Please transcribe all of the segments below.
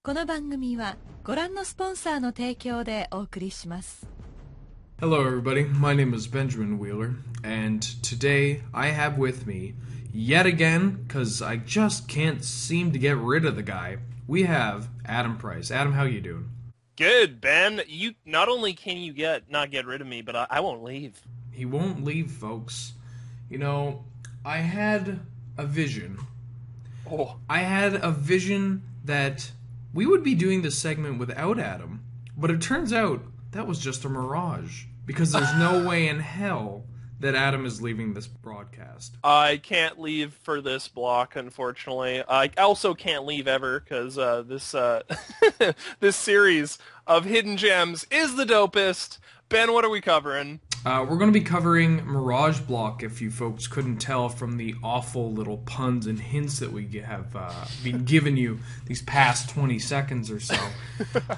この番組はご覧のスポンサーの提供でお送りします。Hello everybody, my name is Benjamin Wheeler, and today I have with me, yet again, because I just can't seem to get rid of the guy, we have Adam Price. Adam, how you doing? Good, Ben. You not only can you not get rid of me, but I won't leave. He won't leave, folks. You know, I had a vision. I had a vision that we would be doing this segment without Adam, but it turns out that was just a mirage, because there's no way in hell that Adam is leaving this broadcast. I can't leave for this block, unfortunately. I also can't leave ever, because this series of hidden gems is the dopest. Ben, what are we covering? We're going to be covering Mirage Block, if you folks couldn't tell from the awful little puns and hints that we have been giving you these past 20 seconds or so,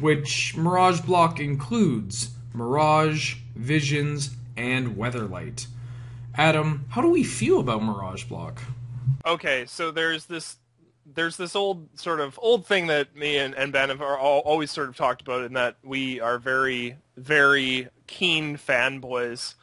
which Mirage Block includes Mirage, Visions, and Weatherlight. Adam, how do we feel about Mirage Block? Okay, so there's this old thing that me and Ben have always sort of talked about, in that we are very, very keen fanboys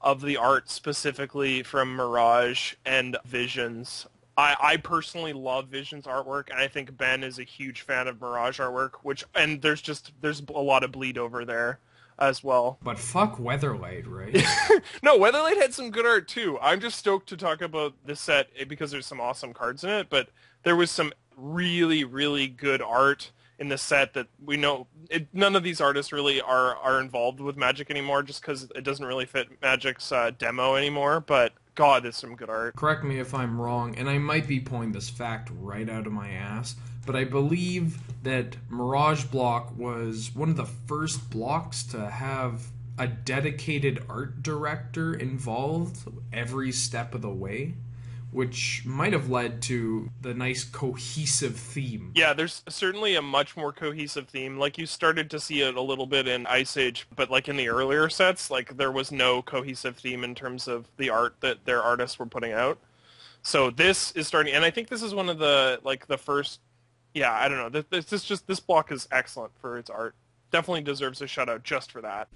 of the art, specifically from Mirage and Visions. I personally love Visions artwork, and I think Ben is a huge fan of Mirage artwork, and there's a lot of bleed over there as well. But fuck Weatherlight, right? No, Weatherlight had some good art too. I'm just stoked to talk about this set because there's some awesome cards in it, but there was some really, really good art in the set that we know none of these artists really are involved with Magic anymore, just because it doesn't really fit Magic's demo anymore, but God, there's some good art. Correct me if I'm wrong, and I might be pulling this fact right out of my ass, but I believe that Mirage Block was one of the first blocks to have a dedicated art director involved every step of the way, which might have led to the nice cohesive theme. Yeah, there's certainly a much more cohesive theme. Like, you started to see it a little bit in Ice Age, but like in the earlier sets, like there was no cohesive theme in terms of the art that their artists were putting out. So this is starting, and I think this is one of the first. Yeah, I don't know. This block is excellent for its art. Definitely deserves a shout out just for that.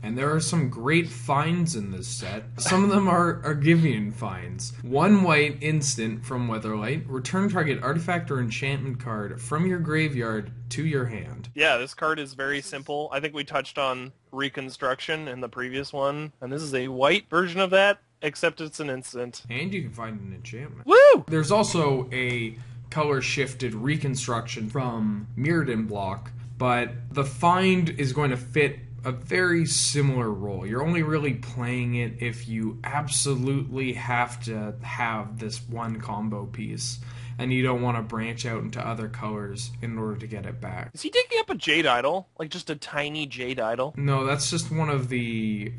And there are some great finds in this set. Some of them are Argivian finds. 1 white instant from Weatherlight. Return target artifact or enchantment card from your graveyard to your hand. Yeah, this card is very simple. I think we touched on Reconstruction in the previous one, and this is a white version of that, except it's an instant. And you can find an enchantment. Woo! There's also a color-shifted Reconstruction from Mirrodin Block, but the find is going to fit a very similar role. You're only really playing it if you absolutely have to have this one combo piece, and you don't want to branch out into other colors in order to get it back. Is he digging up a Jade Idol? Like just a tiny Jade Idol? No, that's just one of the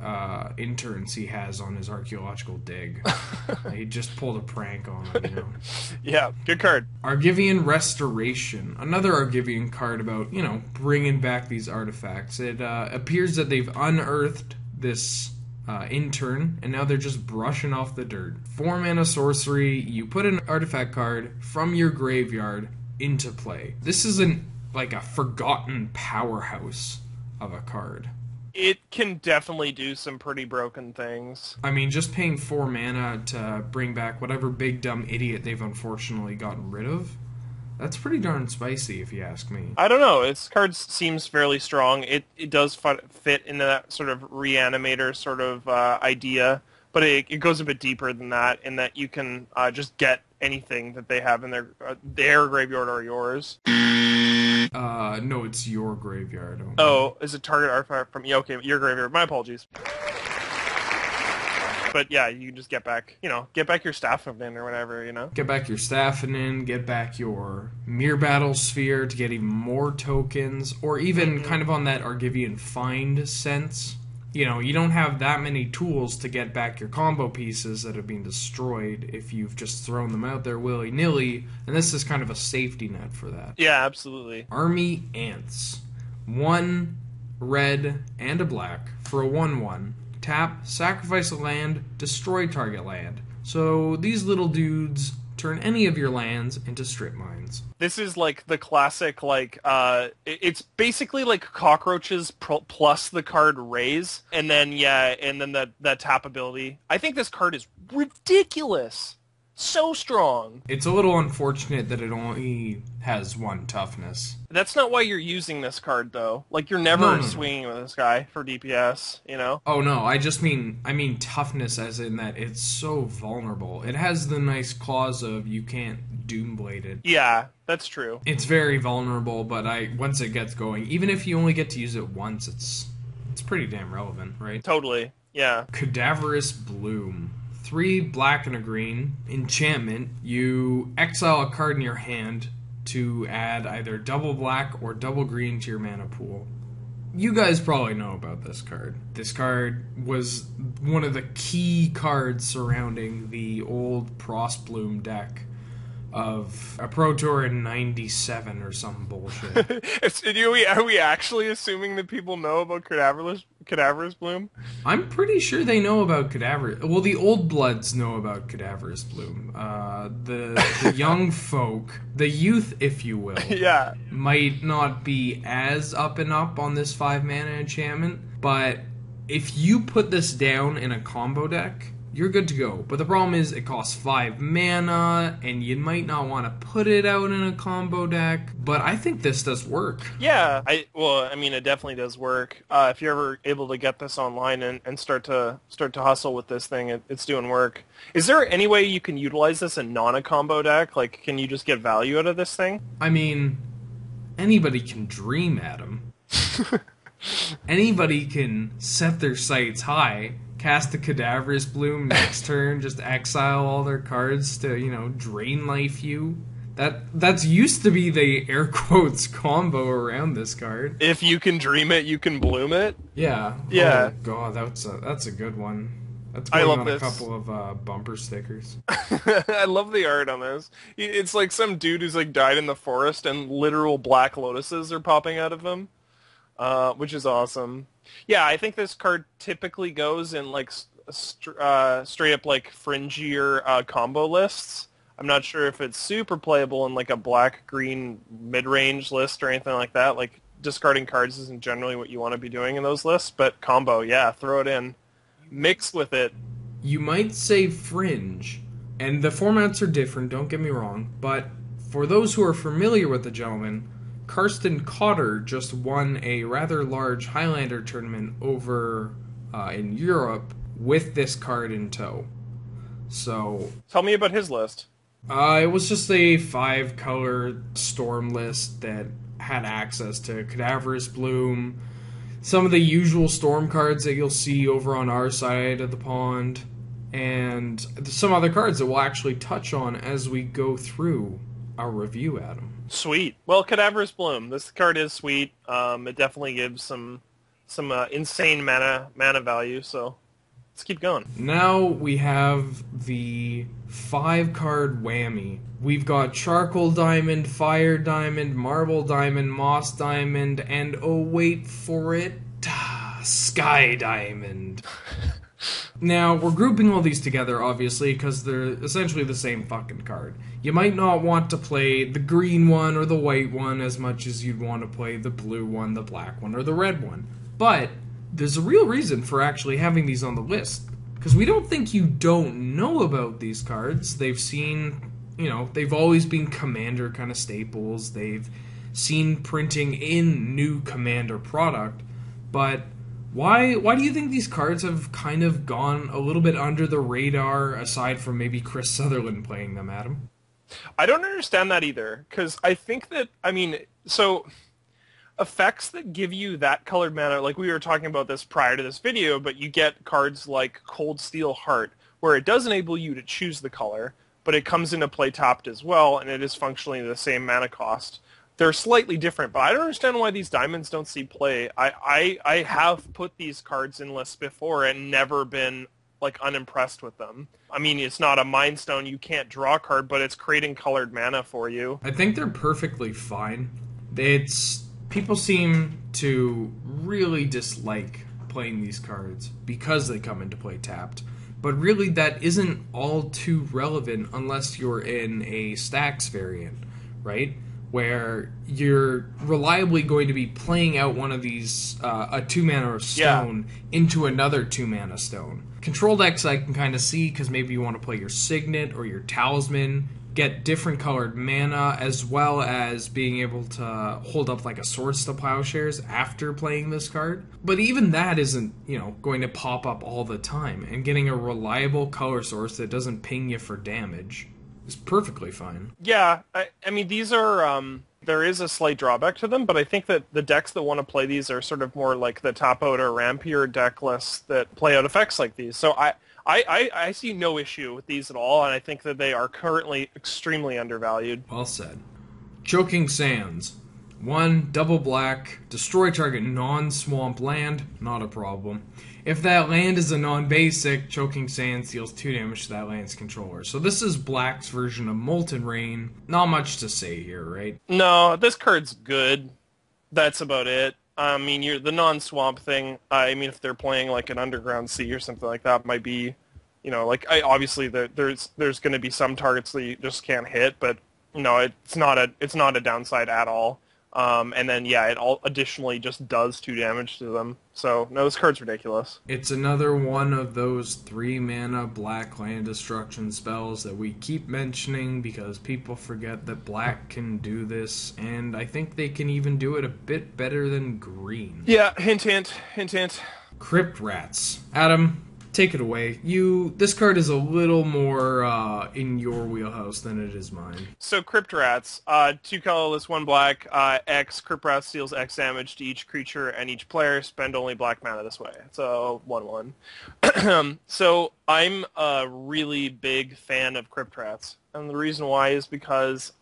interns he has on his archaeological dig. He just pulled a prank on him, you know. Yeah, good card. Argivian Restoration. Another Argivian card about, bringing back these artifacts. It appears that they've unearthed this intern, and now they're just brushing off the dirt. 4 mana sorcery, you put an artifact card from your graveyard into play. This is a forgotten powerhouse of a card. It can definitely do some pretty broken things. I mean, just paying 4 mana to bring back whatever big dumb idiot they've unfortunately gotten rid of, that's pretty darn spicy, if you ask me. I don't know. Its card seems fairly strong. It does fit into that sort of reanimator sort of idea, but it goes a bit deeper than that, in that you can just get anything that they have in their graveyard or yours. No, it's your graveyard. Oh, is it target artifact from... Yeah, okay, your graveyard. My apologies. But yeah, you can just get back your staff in or whatever, Get back your staff in, get back your Mirror Battle Sphere to get even more tokens, or even kind of on that Argivian Find sense. You don't have that many tools to get back your combo pieces that have been destroyed if you've just thrown them out there willy-nilly, and this is kind of a safety net for that. Yeah, absolutely. Army Ants. 1 red and a black for a 1/1. Tap, sacrifice a land, destroy target land. So these little dudes turn any of your lands into strip mines. This is like the classic, like, it's basically like cockroaches plus the card raise, and then, that tap ability. I think this card is ridiculous. So strong. It's a little unfortunate that it only has 1 toughness. That's not why you're using this card, though. Like, you're never swinging with this guy for DPS, you know? Oh, no, I mean toughness as in that it's so vulnerable. It has the nice clause of you can't Doomblade it. Yeah, that's true. It's very vulnerable, but once it gets going, even if you only get to use it once, it's pretty damn relevant, right? Totally, yeah. Cadaverous Bloom. 3 black and a green. Enchantment. You exile a card in your hand to add either double black or double green to your mana pool. You guys probably know about this card. This card was one of the key cards surrounding the old Frostbloom deck of a Pro Tour in 97 or some bullshit. Are we actually assuming that people know about Cadaverous Bloom? I'm pretty sure they know about Cadaverous. Well, the old bloods know about Cadaverous Bloom. The young folk, the youth, if you will, yeah, might not be as up and up on this 5-mana enchantment, but if you put this down in a combo deck, you're good to go. But the problem is it costs 5 mana, and you might not want to put it out in a combo deck. But I think this does work. Yeah, it definitely does work. If you're ever able to get this online and start to hustle with this thing, it's doing work. Is there any way you can utilize this in non-a-combo deck? Like, can you just get value out of this thing? I mean, anybody can dream, Adam. Anybody can set their sights high, cast a Cadaverous Bloom next turn, just exile all their cards to, drain life you. That's used to be the air quotes combo around this card. If you can dream it, you can bloom it. Yeah. Yeah. Oh god, that's a good one. That's I going love on this. A couple of bumper stickers. I love the art on this. It's like some dude who's like died in the forest and literal black lotuses are popping out of him, which is awesome. Yeah, I think this card typically goes in like straight up like fringier combo lists. I'm not sure if it's super playable in like a black-green mid-range list or anything like that. Like discarding cards isn't generally what you want to be doing in those lists, but combo, yeah, throw it in. Mix with it. You might say fringe, and the formats are different, don't get me wrong, but for those who are familiar with the gentleman, Karsten Cotter just won a rather large Highlander tournament over in Europe with this card in tow. So, tell me about his list. It was just a 5-color storm list that had access to Cadaverous Bloom, some of the usual storm cards that you'll see over on our side of the pond, and some other cards that we'll actually touch on as we go through our review, Adam. Sweet. Well, Cadaverous Bloom. This card is sweet. It definitely gives some insane mana value, so let's keep going. Now we have the 5-card whammy. We've got Charcoal Diamond, Fire Diamond, Marble Diamond, Moss Diamond, and oh wait for it, Sky Diamond. Now, we're grouping all these together, obviously, because they're essentially the same fucking card. You might not want to play the green one or the white one as much as you'd want to play the blue one, the black one, or the red one. But there's a real reason for actually having these on the list, because we don't think you don't know about these cards. They've seen, they've always been Commander kind of staples. They've seen printing in new Commander product, but Why do you think these cards have kind of gone a little bit under the radar, aside from maybe Chris Sutherland playing them, Adam? I don't understand that either, because I think that, so effects that give you that colored mana, like we were talking about this prior to this video, but you get cards like Cold Steel Heart, where it does enable you to choose the color, but it comes into play tapped as well, and it is functionally the same mana cost. They're slightly different, but I don't understand why these diamonds don't see play. I have put these cards in lists before and never been unimpressed with them. It's not a Mind Stone, you can't draw a card, but it's creating colored mana for you. I think they're perfectly fine. People seem to really dislike playing these cards because they come into play tapped. But really, that isn't all too relevant unless you're in a stacks variant, right? Where you're reliably going to be playing out one of these, a 2-mana stone into another 2-mana stone. Control decks I can kind of see, because maybe you want to play your Signet or your Talisman, get different colored mana, as well as being able to hold up like a Swords to Plowshares after playing this card. But even that isn't, going to pop up all the time, and getting a reliable color source that doesn't ping you for damage is perfectly fine. Yeah, I mean, these are, there is a slight drawback to them, but I think that the decks that want to play these are sort of more like the top-out or rampier deck lists that play out effects like these. So I see no issue with these at all, and I think that they are currently extremely undervalued. Well said. Choking Sands. 1, double black, destroy target non-swamp land, not a problem. If that land is a non-basic, Choking Sands deals 2 damage to that land's controller. So this is black's version of Molten Rain. Not much to say here, right? No, this card's good. That's about it. I mean, the non-swamp thing, I mean, if they're playing like an Underground Sea or something like that, might be, obviously there's going to be some targets that you just can't hit, but no, it's not a downside at all. And then, it all additionally just does 2 damage to them. So, no, this card's ridiculous. It's another one of those 3-mana black land destruction spells that we keep mentioning because people forget that black can do this, and I think they can even do it a bit better than green. Yeah, hint, hint, hint, hint. Crypt Rats. Adam, take it away. This card is a little more in your wheelhouse than it is mine. So Crypt Rats, 2 colorless, 1 black, X. Crypt Rats deals X damage to each creature and each player. Spend only black mana this way. So 1/1. So I'm a really big fan of Crypt Rats, and the reason why is because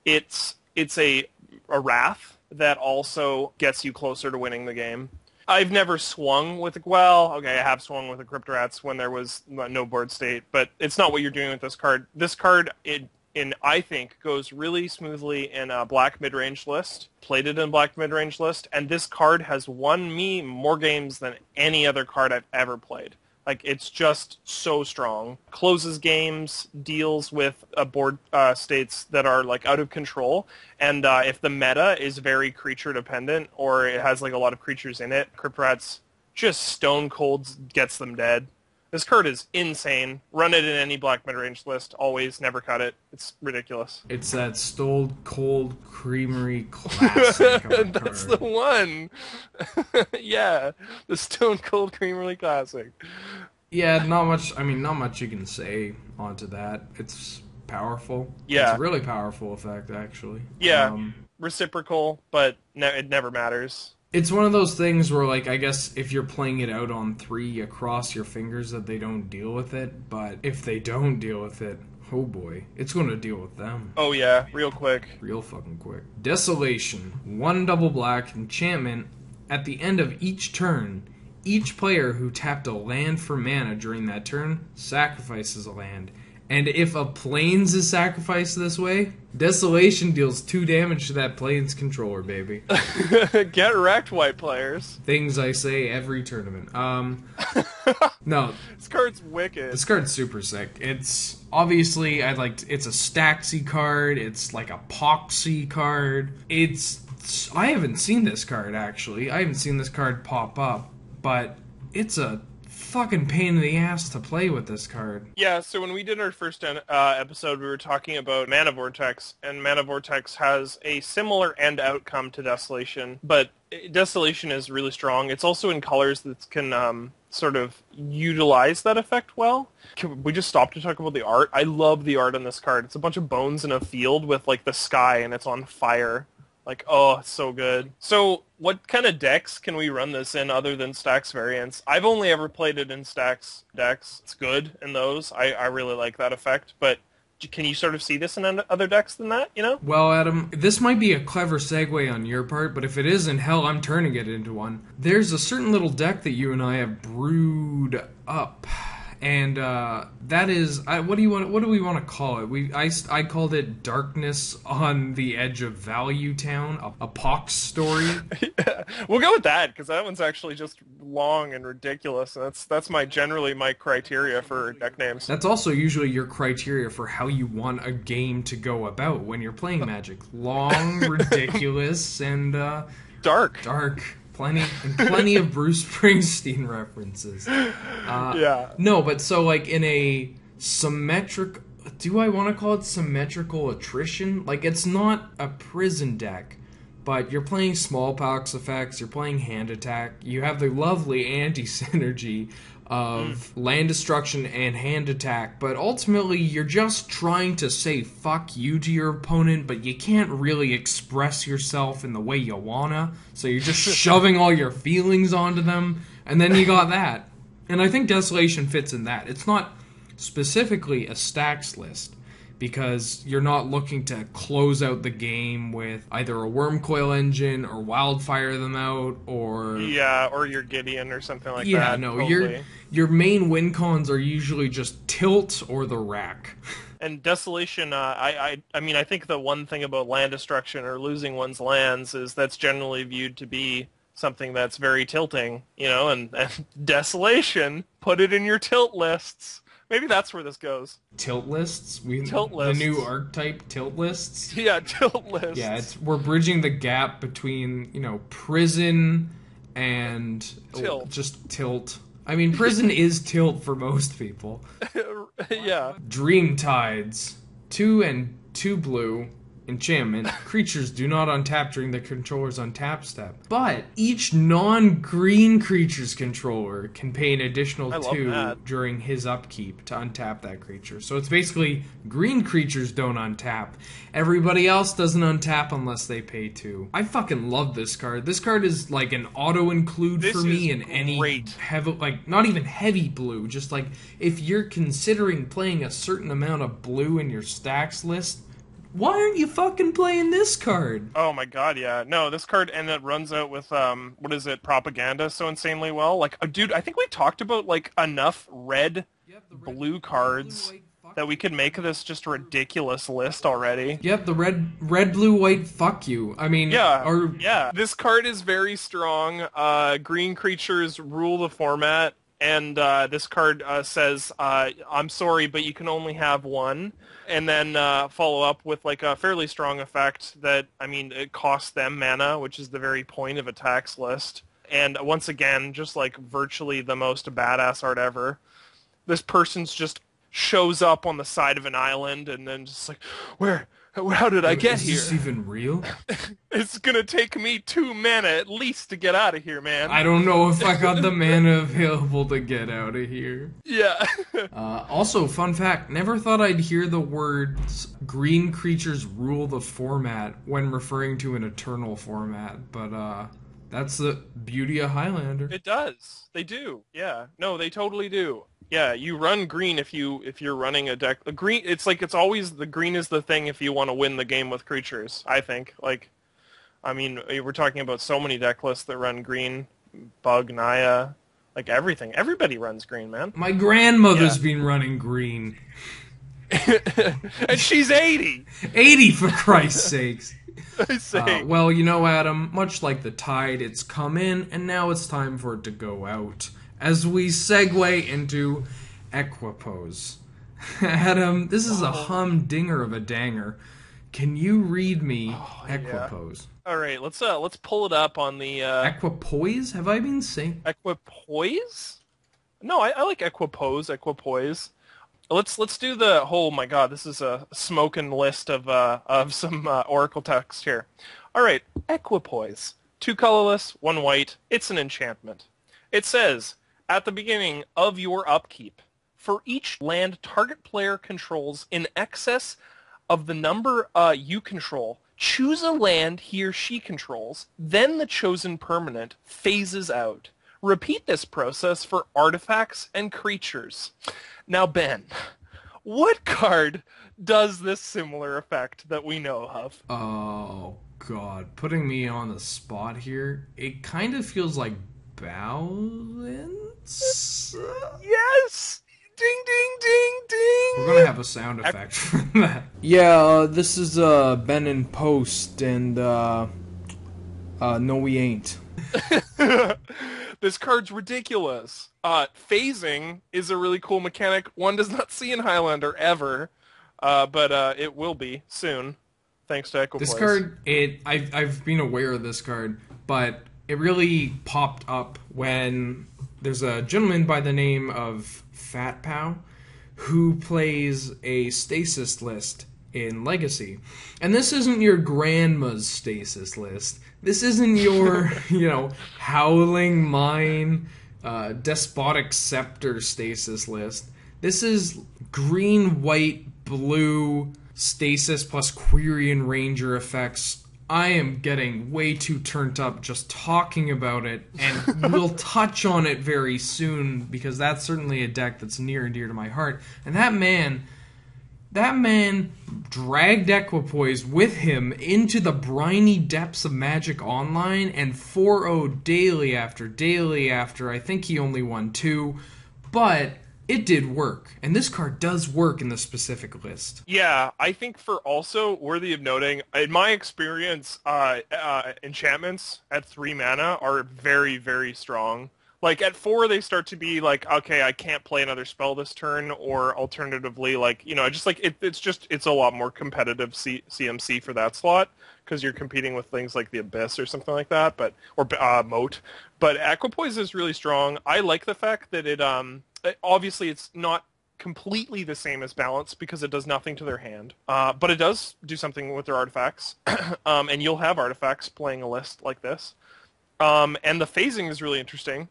it's a wrath that also gets you closer to winning the game. I've never swung with I have swung with a Crypt Rats when there was no board state, but it's not what you're doing with this card. This card, I think, goes really smoothly in a black mid-range list, played it in black mid-range list, and this card has won me more games than any other card I've ever played. Like, it's just so strong. Closes games, deals with board states that are, like, out of control. And if the meta is very creature-dependent or it has, like, a lot of creatures in it, Crypt Rats just stone cold gets them dead. This card is insane. Run it in any black mid-range list. Always, never cut it. It's ridiculous. It's that Stone Cold Creamery classic. That's the one. Yeah, the Stone Cold Creamery classic. Yeah, not much you can say onto that. It's powerful. Yeah. It's a really powerful effect, actually. Yeah, reciprocal, but it never matters. It's one of those things where, like, I guess if you're playing it out on 3, you cross your fingers that they don't deal with it, but if they don't deal with it, oh boy, it's going to deal with them. Oh yeah, real quick. Real fucking quick. Desolation. 1 double black enchantment. At the end of each turn, each player who tapped a land for mana during that turn sacrifices a land. And if a Plains is sacrificed this way, Desolation deals 2 damage to that Plains controller, baby. Get wrecked, white players. Things I say every tournament. No. This card's wicked. This card's super sick. It's obviously, it's a Staxy card. It's like a Poxy card. I haven't seen this card, actually. I haven't seen this card pop up, but it's a fucking pain in the ass to play with this card. Yeah, so when we did our first episode, we were talking about Mana Vortex, and Mana Vortex has a similar end outcome to Desolation, but Desolation is really strong. It's also in colors that can sort of utilize that effect well. Can we just stop to talk about the art? I love the art on this card. It's a bunch of bones in a field with, like, the sky, and it's on fire. Like, oh, it's so good. So, what kind of decks can we run this in other than Stacks variants? I've only ever played it in Stacks decks. It's good in those. I really like that effect. But can you sort of see this in other decks than that, Well, Adam, this might be a clever segue on your part, but if it isn't, hell, I'm turning it into one. There's a certain little deck that you and I have brewed up. And that is, what do we want to call it? I called it Darkness on the Edge of Value Town, a pox story. Yeah, we'll go with that because that one's actually just long and ridiculous. That's generally my criteria for deck names. That's also usually your criteria for how you want a game to go about when you're playing Magic. Long, ridiculous, and dark. Plenty of Bruce Springsteen references. Yeah. No, but so like in a symmetric, do I want to call it symmetrical attrition? Like it's not a prison deck, but you're playing smallpox effects, you're playing hand attack, you have the lovely anti-synergy of land destruction and hand attack, but ultimately you're just trying to say fuck you to your opponent, but you can't really express yourself in the way you wanna, so you're just shoving all your feelings onto them, and then you got that. And I think Desolation fits in that. It's not specifically a stacks list, because you're not looking to close out the game with either a Worm Coil engine or wildfire them out or... Yeah, or your Gideon or something like that. Yeah, no, totally. Your main win cons are usually just Tilt or the Rack. And Desolation, I mean, I think the one thing about land destruction or losing one's lands is that's generally viewed to be something that's very tilting, you know, and Desolation, put it in your tilt lists. Maybe that's where this goes. Tilt lists? Tilt lists. The new archetype tilt lists? Yeah, tilt lists. Yeah, we're bridging the gap between, prison and tilt. Just tilt. I mean, prison is tilt for most people. Yeah. Dream Tides. 2 and 2 blue. Enchantment. Creatures do not untap during the controller's untap step. But each non-green creature's controller can pay an additional 2 during his upkeep to untap that creature. So it's basically green creatures don't untap. Everybody else doesn't untap unless they pay 2. I fucking love this card. This card is like an auto-include for me in any heavy, like not even heavy blue. Just like if you're considering playing a certain amount of blue in your stacks list, why aren't you fucking playing this card? Oh my god, yeah. No, this card, and it runs out with, Propaganda so insanely well. Like, dude, I think we talked about, like, enough blue cards that we could make this just a ridiculous list already. Yep, the red, blue, white, fuck you. I mean... Yeah. This card is very strong. Green creatures rule the format, and this card says, I'm sorry, but you can only have one. And then follow up with like a fairly strong effect that, I mean, it costs them mana, which is the very point of a tax list. And once again, just like virtually the most badass art ever. This person's just shows up on the side of an island and then just like, how did I get here? Is this even real? It's gonna take me 2 mana at least to get out of here, man. I don't know if I got the mana available to get out of here. Yeah. Also, fun fact, never thought I'd hear the words green creatures rule the format when referring to an eternal format, but that's the beauty of Highlander. It does. They do. Yeah. No, they totally do. Yeah, you run green if you're running a deck. Green, it's always the green is the thing if you want to win the game with creatures. I think. Like, I mean, we're talking about so many deck lists that run green, Bug, Naya, like everything. Everybody runs green, man. My grandmother's been running green, and she's 80. 80 for Christ's sakes. I say. Well, you know, Adam. Much like the tide, it's come in, and now it's time for it to go out. As we segue into Equipoise. Adam, this is a humdinger of a danger. Can you read me Equipoise? Yeah. All right, let's pull it up on the... Equipoise? Have I been saying... Equipoise? No, I like Equipoise. Let's do the whole... my god, this is a smoking list of some Oracle text here. All right, Equipoise. 2 colorless, 1 white. It's an enchantment. It says... at the beginning of your upkeep, for each land target player controls in excess of the number you control, choose a land he or she controls, then the chosen permanent phases out. Repeat this process for artifacts and creatures. Now, Ben, what card does this similar effect that we know of? Oh, God. Putting me on the spot here, it kind of feels like Balance? Yes! Ding, ding, ding, ding. We're gonna have a sound effect for that. Yeah, this is Ben in post, and no, we ain't. This card's ridiculous. Phasing is a really cool mechanic. One does not see in Highlander ever, but it will be soon, thanks to Equipoise. This card, I've been aware of this card, but it really popped up when there's a gentleman by the name of Fat Pow who plays a stasis list in Legacy. And this isn't your grandma's stasis list. This isn't your, Howling Mine, Despotic Scepter stasis list. This is green, white, blue, stasis plus Quirion Ranger effects. I am getting way too turned up just talking about it, and we'll touch on it very soon, because that's certainly a deck that's near and dear to my heart. And that man dragged Equipoise with him into the briny depths of Magic Online and 4-0'd daily after. I think he only won 2, but it did work, and this card does work in the specific list. Yeah, I think for also worthy of noting, in my experience, enchantments at 3 mana are very, very strong. Like, at 4, they start to be like, okay, I can't play another spell this turn, or alternatively, like, it's a lot more competitive CMC for that slot, because you're competing with things like the Abyss or something like that, or Moat. But Equipoise is really strong. I like the fact that it, obviously it's not completely the same as Balance, because it does nothing to their hand. But it does do something with their artifacts, and you'll have artifacts playing a list like this. And the phasing is really interesting,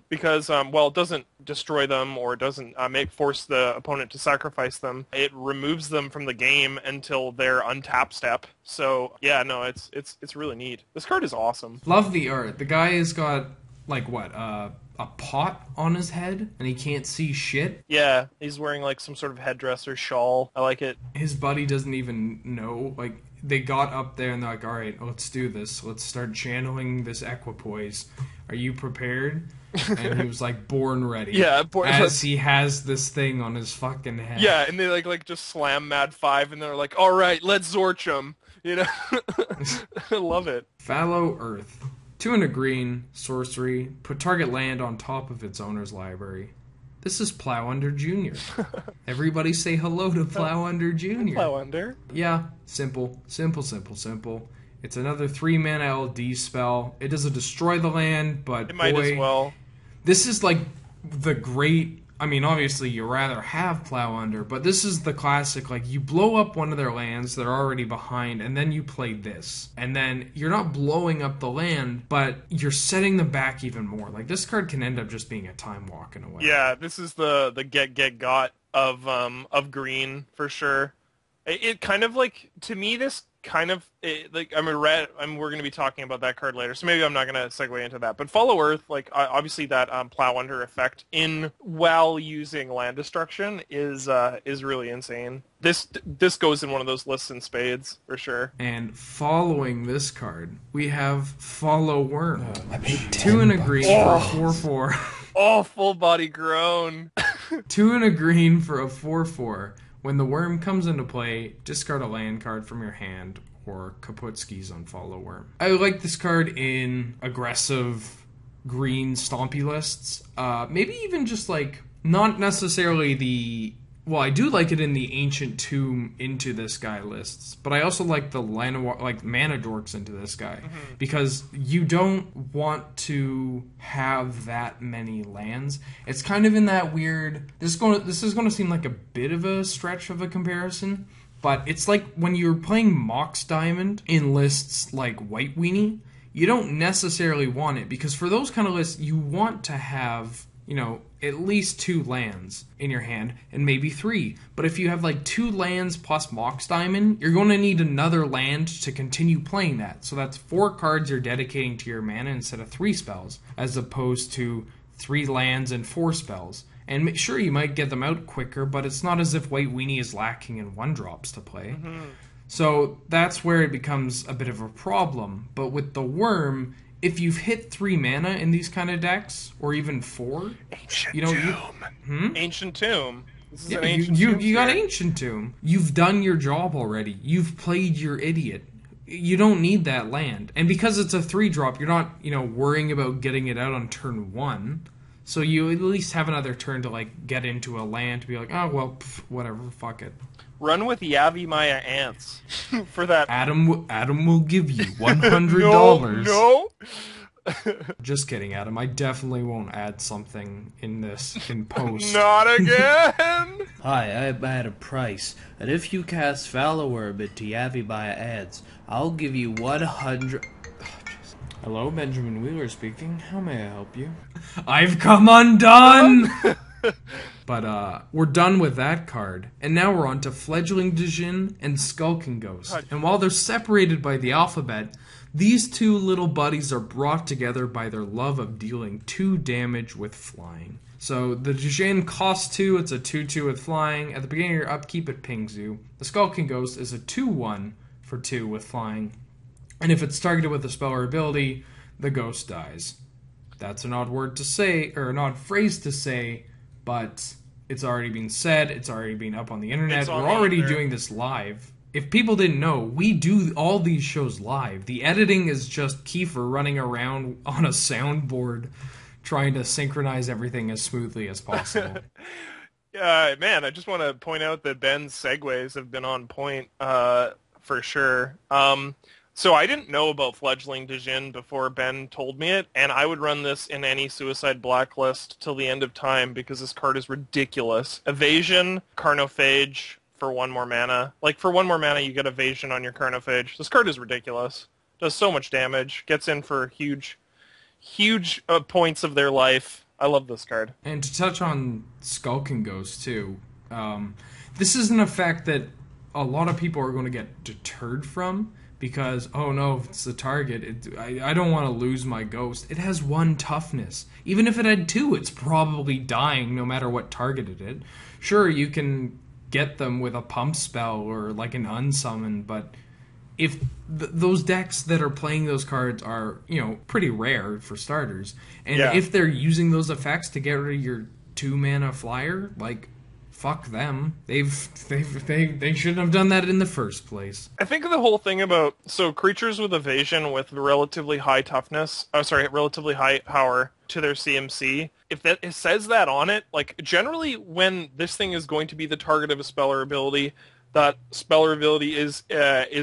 because, it doesn't destroy them, or it doesn't force the opponent to sacrifice them. It removes them from the game until their untap step. So, yeah, no, it's really neat. This card is awesome. Love the art. The guy has got, a pot on his head, and he can't see shit. Yeah, he's wearing, some sort of headdress or shawl. I like it. His buddy doesn't even know, they got up there and they're like, alright, let's do this. Let's start channeling this Equipoise. Are you prepared? And he was born ready. Yeah, as he has this thing on his fucking head. Yeah, and they just slam Mad 5, and they're like, alright, let's Zorch him. I love it. Fallow Earth. 2 and a green, sorcery, put target land on top of its owner's library. This is Plowunder Jr. Everybody say hello to Plowunder Jr. Plowunder? Yeah, simple. It's another 3-mana LD spell. It doesn't destroy the land, but it might as well. This is the great... I mean, obviously, you rather have Plowunder, but this is the classic, you blow up one of their lands, they're already behind, and then you play this. And then you're not blowing up the land, but you're setting them back even more. This card can end up just being a time walk in a way. Yeah, this is the get of green, for sure. It kind of, to me, this kind of, we're going to be talking about that card later, so maybe I'm not going to segue into that. But Fallow Earth, obviously that Plowunder effect while using land destruction is really insane. This goes in one of those lists in spades, for sure. And following this card, we have Fallow Wurm. I paid 2 and a green for a 4/4. Oh, full body groan. 2 and a green for a 4/4. When the worm comes into play, discard a land card from your hand, or kaput skis on Fallow Wurm. I like this card in aggressive green stompy lists. Maybe even just not necessarily the... Well, I do like it in the Ancient Tomb into this guy lists, but I also like the mana dorks into this guy, because you don't want to have that many lands. It's kind of in that weird... This is going to seem like a bit of a stretch of a comparison, but it's like when you're playing Mox Diamond in lists like White Weenie, you don't necessarily want it, because for those kind of lists, you want to have... at least 2 lands in your hand, and maybe 3. But if you have 2 lands plus Mox Diamond, you're going to need another land to continue playing that. So that's 4 cards you're dedicating to your mana instead of 3 spells, as opposed to 3 lands and 4 spells. And sure, you might get them out quicker, but it's not as if White Weenie is lacking in 1-drops to play. So that's where it becomes a bit of a problem. But with the Worm, if you've hit 3 mana in these kind of decks, or even 4, Ancient you know, Tomb. Ancient Tomb. This is yeah, an Ancient Tomb. you got Ancient Tomb. You've done your job already. You've played your idiot. You don't need that land. And because it's a 3-drop, you're not, you know, worrying about getting it out on turn 1. So you at least have another turn to, like, get into a land to be like, oh, well, whatever, fuck it. Run with Yavi Maya Ants for that. Adam will give you $100. No. Just kidding, Adam. I definitely won't add something in post. Not again! Hi, I'm at a price, and if you cast Fallow Wurm into Yavi Maya Ants, I'll give you 100... Hello, Benjamin Wheeler speaking. How may I help you? I've come undone! But, we're done with that card. And now we're on to Fledgling Djinn and Skulking Ghost. And while they're separated by the alphabet, these two little buddies are brought together by their love of dealing 2 damage with flying. So, the Djinn costs 2, it's a 2-2 with flying. At the beginning of your upkeep, it pings you. The Skulking Ghost is a 2-1 for 2 with flying. And if it's targeted with a spell or ability, the ghost dies. That's an odd word to say, or an odd phrase to say, but it's already been said, it's already been up on the internet, we're already doing this live. If people didn't know, we do all these shows live. The editing is just Kiefer running around on a soundboard trying to synchronize everything as smoothly as possible. Man, I just want to point out that Ben's segues have been on point, for sure. So I didn't know about Fledgling Djinn before Ben told me it, and I would run this in any Suicide Blacklist till the end of time because this card is ridiculous. Evasion, Carnophage for 1 more mana. Like, for 1 more mana, you get Evasion on your Carnophage. This card is ridiculous. Does so much damage. Gets in for huge points of their life. I love this card. And to touch on Skulking Ghost, too, this is an effect that a lot of people are going to get deterred from. Because, oh no, it's the target. I don't want to lose my ghost. It has 1 toughness. Even if it had 2, it's probably dying no matter what targeted it. Sure, you can get them with a pump spell or like an unsummon, but if those decks that are playing those cards are, you know, pretty rare for starters, and if they're using those effects to get rid of your 2-mana flyer, like, fuck them. They shouldn't have done that in the first place. I think the whole thing about creatures with evasion with relatively high relatively high power to their CMC. If it says that on it, like generally when this thing is going to be the target of a spell or ability, that spell or ability is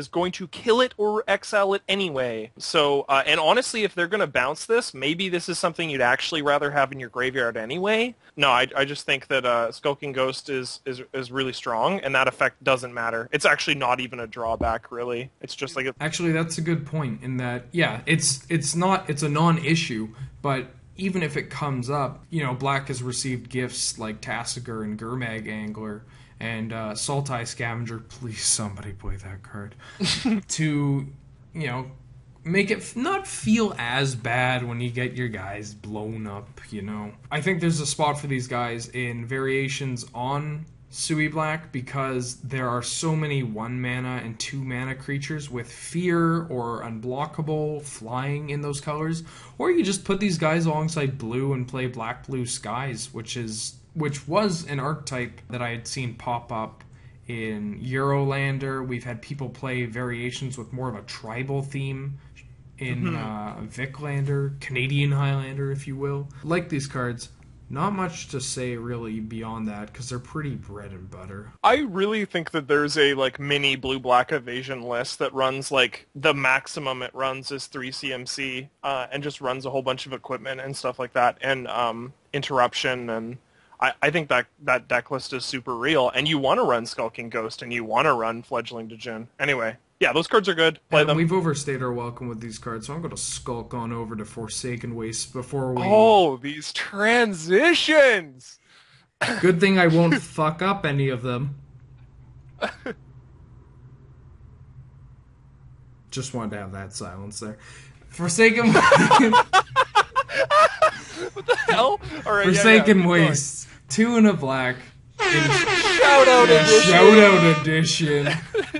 going to kill it or exile it anyway. So, and honestly, if they're going to bounce this, maybe this is something you'd actually rather have in your graveyard anyway. No, I just think that Skulking Ghost is really strong, and that effect doesn't matter. It's actually not even a drawback, really. It's just like Actually, that's a good point in that, yeah, it's a non-issue, but even if it comes up, you know, Black has received gifts like Tassiger and Gurmag Angler, and Sultai Scavenger, please somebody play that card, to, you know, make it not feel as bad when you get your guys blown up, you know. I think there's a spot for these guys in variations on Sui Black because there are so many 1-mana and 2-mana creatures with fear or unblockable flying in those colors, or you just put these guys alongside blue and play black-blue skies, which was an archetype that I had seen pop up in Eurolander. We've had people play variations with more of a tribal theme in Viclander, Canadian Highlander, if you will. Like these cards. Not much to say really beyond that because they're pretty bread and butter. I really think that there's a like mini blue-black evasion list that runs like the maximum it runs is 3 CMC and just runs a whole bunch of equipment and stuff like that and interruption, and I think that deck list is super real, and you want to run Skulking Ghost and you want to run Fledgling Djinn. Anyway, yeah, those cards are good. Play them. We've overstayed our welcome with these cards, so I'm going to skulk on over to Forsaken Wastes before we... Oh, these transitions! Good thing I won't fuck up any of them. Just wanted to have that silence there. Forsaken... What the hell? All right, Forsaken Wastes. 2 and a black. Shout-out edition.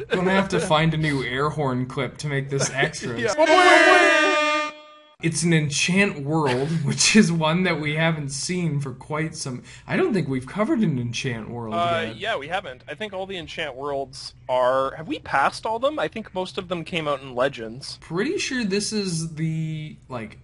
Gonna have to find a new air horn clip to make this extra. It's an enchant world, which is one that we haven't seen for quite some... I don't think we've covered an enchant world yet. Yeah, we haven't. I think all the enchant worlds are... Have we passed all them? I think most of them came out in Legends. Pretty sure this is the,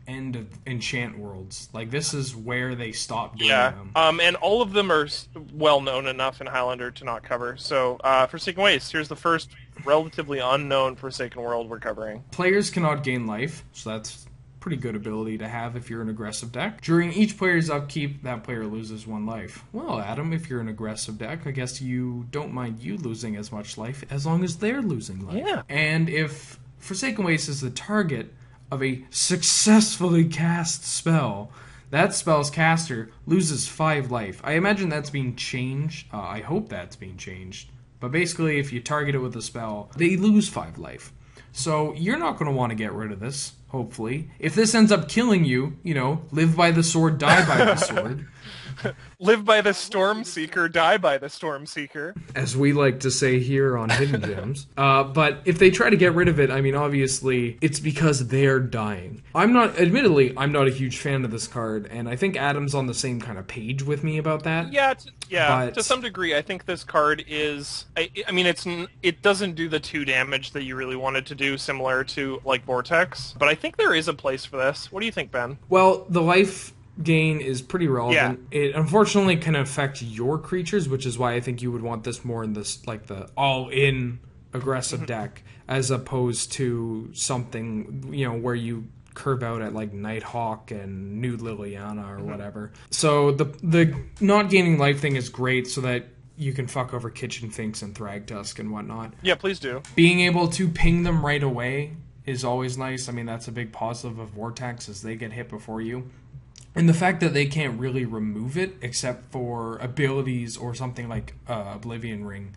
end of enchant worlds. This is where they stopped doing them. And all of them are well-known enough in Highlander to not cover. So, Forsaken Waste, here's the first relatively unknown Forsaken world we're covering. Players cannot gain life, so that's... pretty good ability to have if you're an aggressive deck. During each player's upkeep, that player loses 1 life. Well, Adam, if you're an aggressive deck, I guess you don't mind you losing as much life as long as they're losing life. Yeah. And if Forsaken Waste is the target of a successfully cast spell, that spell's caster loses 5 life. I imagine that's being changed. I hope that's being changed. But basically, if you target it with a spell, they lose 5 life. So you're not going to want to get rid of this, hopefully. If this ends up killing you, live by the sword, die by the sword. Live by the Stormseeker, die by the Stormseeker. As we like to say here on Hidden Gems. But if they try to get rid of it, obviously, it's because they're dying. Admittedly, I'm not a huge fan of this card, and I think Adam's on the same kind of page with me about that. Yeah, to some degree, I think this card is... it doesn't do the 2 damage that you really wanted to do, similar to, Vortex, but I think there is a place for this. What do you think, Ben? Well, the life... gain is pretty relevant. Yeah. It unfortunately can affect your creatures, which is why I think you would want this more in this the all-in aggressive deck, as opposed to something where you curve out at Nighthawk and Nude Liliana or whatever. So the not gaining life thing is great, so that you can fuck over Kitchen Finks and Thragtusk and whatnot. Yeah, please do. Being able to ping them right away is always nice. That's a big positive of Vortex, as they get hit before you. And the fact that they can't really remove it except for abilities or something like Oblivion Ring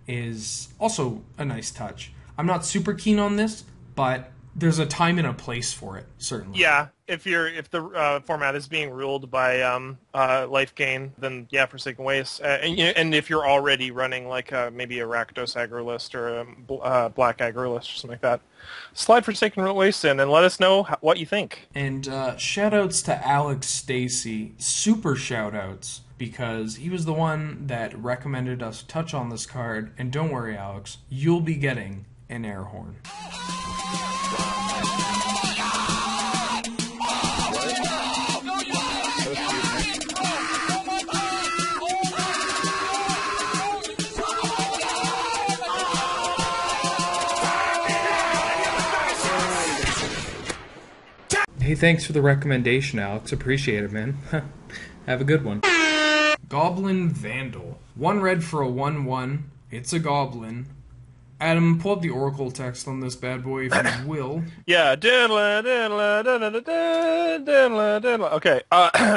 is also a nice touch. I'm not super keen on this, but there's a time and a place for it, certainly. Yeah, if the format is being ruled by life gain, then yeah, Forsaken Waste. And if you're already running maybe a Rakdos aggro list or a black aggro list or something like that, slide Forsaken Waste in and let us know what you think. And shoutouts to Alex Stacy, super shoutouts, because he was the one that recommended us touch on this card. And don't worry, Alex, you'll be getting an air horn. Hey, thanks for the recommendation, Alex. Appreciate it, man. Have a good one. Goblin Vandal. 1 red for a 1/1. It's a goblin. Adam, pull up the Oracle text on this bad boy if you will. Yeah. Okay.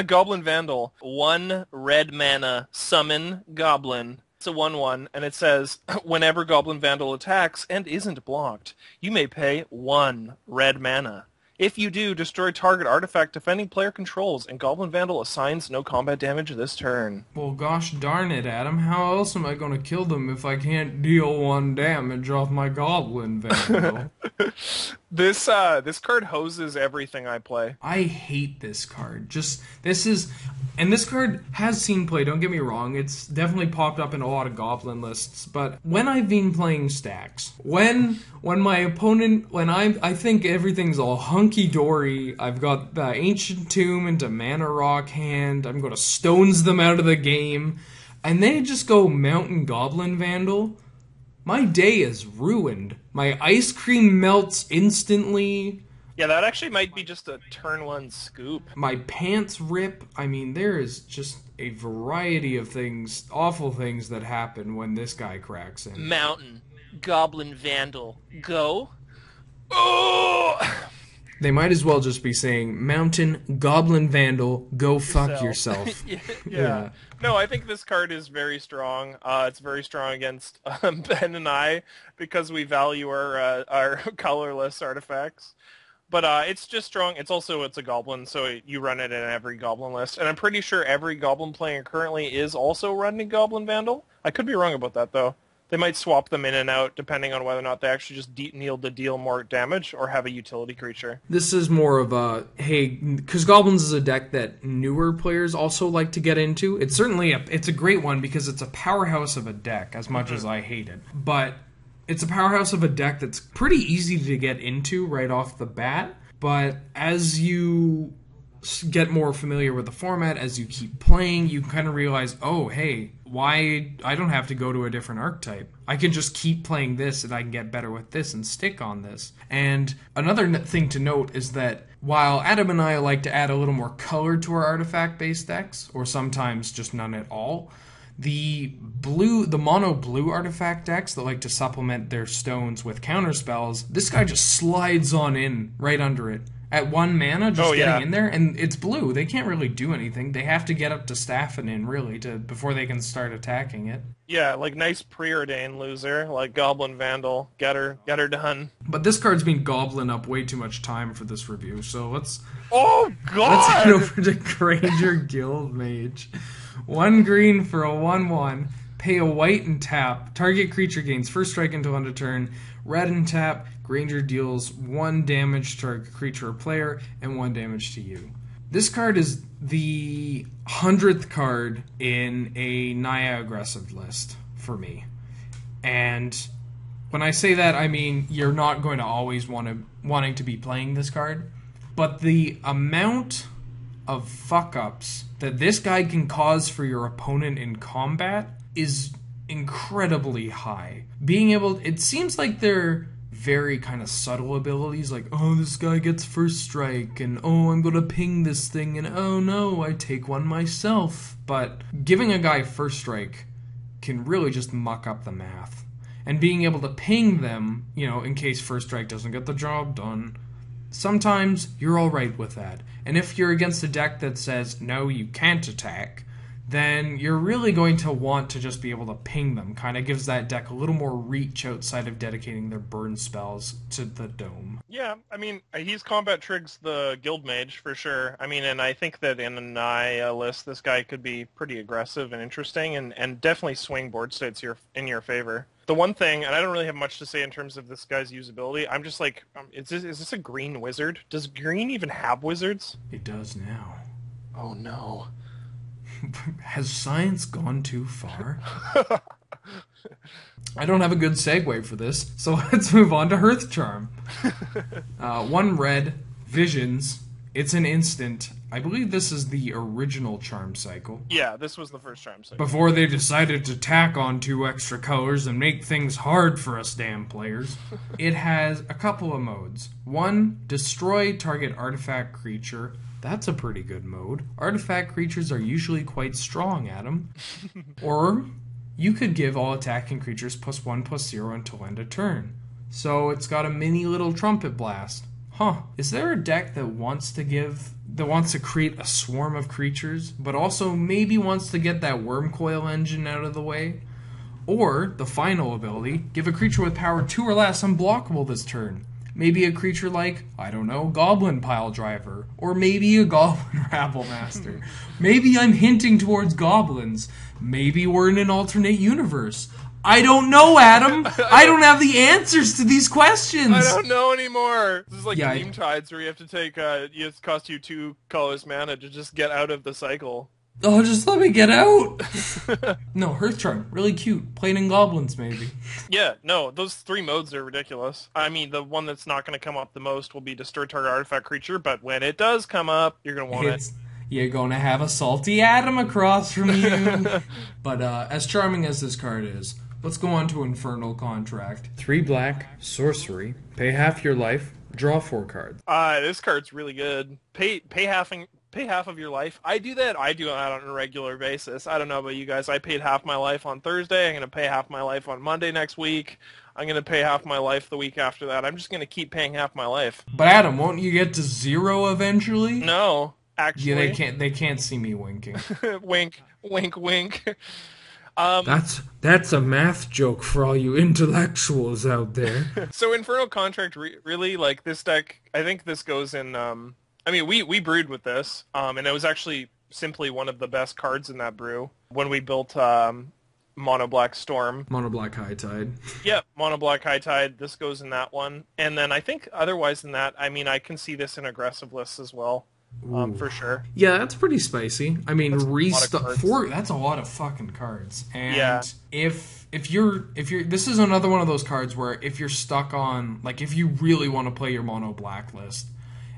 Goblin Vandal. 1 red mana. Summon Goblin. It's a 1/1, and it says, whenever Goblin Vandal attacks and isn't blocked, you may pay 1 red mana. If you do, destroy target artifact defending player controls, and Goblin Vandal assigns no combat damage this turn. Well, gosh darn it, Adam. How else am I going to kill them if I can't deal 1 damage off my Goblin Vandal? This card hoses everything I play. I hate this card. And this card has seen play, don't get me wrong. It's definitely popped up in a lot of Goblin lists. But when I've been playing stacks, when my opponent, I think everything's all hunky-dory, I've got the Ancient Tomb into Mana Rock hand, I'm going to stones them out of the game, and they just go Mountain Goblin Vandal, my day is ruined. My ice cream melts instantly. Yeah, that actually might be just a turn 1 scoop. My pants rip. There is just a variety of things, awful things that happen when this guy cracks in. Mountain Goblin Vandal, go. Oh! They might as well just be saying, Mountain Goblin Vandal, go fuck yourself. Yeah. No, I think this card is very strong. It's very strong against Ben and I because we value our colorless artifacts. But it's just strong. It's a goblin, so you run it in every goblin list. And I'm pretty sure every goblin player currently is also running Goblin Vandal. I could be wrong about that, though. They might swap them in and out depending on whether or not they actually just need to deal more damage or have a utility creature. This is more of a, hey, because Goblins is a deck that newer players also like to get into. It's certainly it's a great one because it's a powerhouse of a deck, as much as I hate it. But it's a powerhouse of a deck that's pretty easy to get into right off the bat. But as you get more familiar with the format, as you keep playing, you kind of realize, oh, hey, why I don't have to go to a different archetype. I can just keep playing this and I can get better with this and stick on this. And another thing to note is that while Adam and I like to add a little more color to our artifact-based decks, or sometimes just none at all, the mono blue artifact decks that like to supplement their stones with counterspells, this guy just slides on in right under it. At 1 mana, just getting in there, and it's blue. They can't really do anything. They have to get up to staffing in, really, before they can start attacking it. Yeah, like nice preordained loser, like Goblin Vandal. Get her done. But this card's been gobbling up way too much time for this review, so let's... Oh, God! Let's head over to Granger Guildmage. 1 green for a 1/1. Pay a white and tap. Target creature gains first strike until end of turn. Red and tap. Granger deals 1 damage to target creature or player and 1 damage to you. This card is the 100th card in a Naya aggressive list for me. And when I say that, I mean you're not going to always wanting to be playing this card. But the amount of fuck-ups that this guy can cause for your opponent in combat is incredibly high. It seems like they're very kind of subtle abilities, like, oh, this guy gets first strike, and oh, I'm gonna ping this thing, and oh no, I take one myself. But giving a guy first strike can really just muck up the math. And being able to ping them, in case first strike doesn't get the job done, sometimes you're alright with that. And if you're against a deck that says, no, you can't attack, then you're really going to want to just be able to ping them. Kind of gives that deck a little more reach outside of dedicating their burn spells to the dome. Yeah, I mean, he's combat trigs the Guildmage for sure. I mean, and I think that in a Naya list, this guy could be pretty aggressive and interesting, and definitely swing board states in your favor. The one thing, and I don't really have much to say in terms of this guy's usability, I'm just like, is this a green wizard? Does green even have wizards? It does now. Oh no. Has science gone too far? I don't have a good segue for this, so let's move on to Hearth Charm. 1 red, Visions. It's an instant. I believe this is the original charm cycle. Yeah, this was the first charm cycle. Before they decided to tack on 2 extra colors and make things hard for us damn players. It has a couple of modes. 1, destroy target artifact creature. That's a pretty good mode. Artifact creatures are usually quite strong, Adam. Or you could give all attacking creatures +1/+0 until end of turn. So it's got a mini little trumpet blast. Huh. Is there a deck that wants to create a swarm of creatures, but also maybe wants to get that worm coil engine out of the way? Or, the final ability, give a creature with power 2 or less unblockable this turn. Maybe a creature like, I don't know, Goblin Pile Driver. Or maybe a Goblin Rabble Master. Maybe I'm hinting towards goblins. Maybe we're in an alternate universe. I don't know, Adam. I don't have the answers to these questions. I don't know anymore. This is like Gleam Tides, where you have to take, it costs you 2 colorless mana to just get out of the cycle. Oh, just let me get out. No, Hearth Charm, really cute. Plain in goblins, maybe. Yeah, no, those 3 modes are ridiculous. I mean, the one that's not going to come up the most will be destroy target artifact creature, but when it does come up, you're going to want it. You're going to have a salty Adam across from you. But as charming as this card is, let's go on to Infernal Contract. 3 black, sorcery, pay half your life, draw 4 cards. This card's really good. Pay half of your life. I do that on a regular basis. I don't know about you guys. I paid half my life on Thursday. I'm going to pay half my life on Monday next week. I'm going to pay half my life the week after that. I'm just going to keep paying half my life. But Adam, won't you get to 0 eventually? No, actually. Yeah, they can't see me winking. Wink, wink, wink. That's a math joke for all you intellectuals out there. So Infernal Contract, really, like, this deck, I think this goes in, I mean, we brewed with this, and it was actually simply one of the best cards in that brew when we built Mono Black Storm. Mono Black High Tide. Yeah, Mono Black High Tide. This goes in that one. And then I think otherwise than that, I mean, I can see this in aggressive lists as well. For sure. Yeah, that's pretty spicy. I mean, that's a lot of fucking cards. And if you're this is another one of those cards where if you're stuck on, like, if you really want to play your mono black list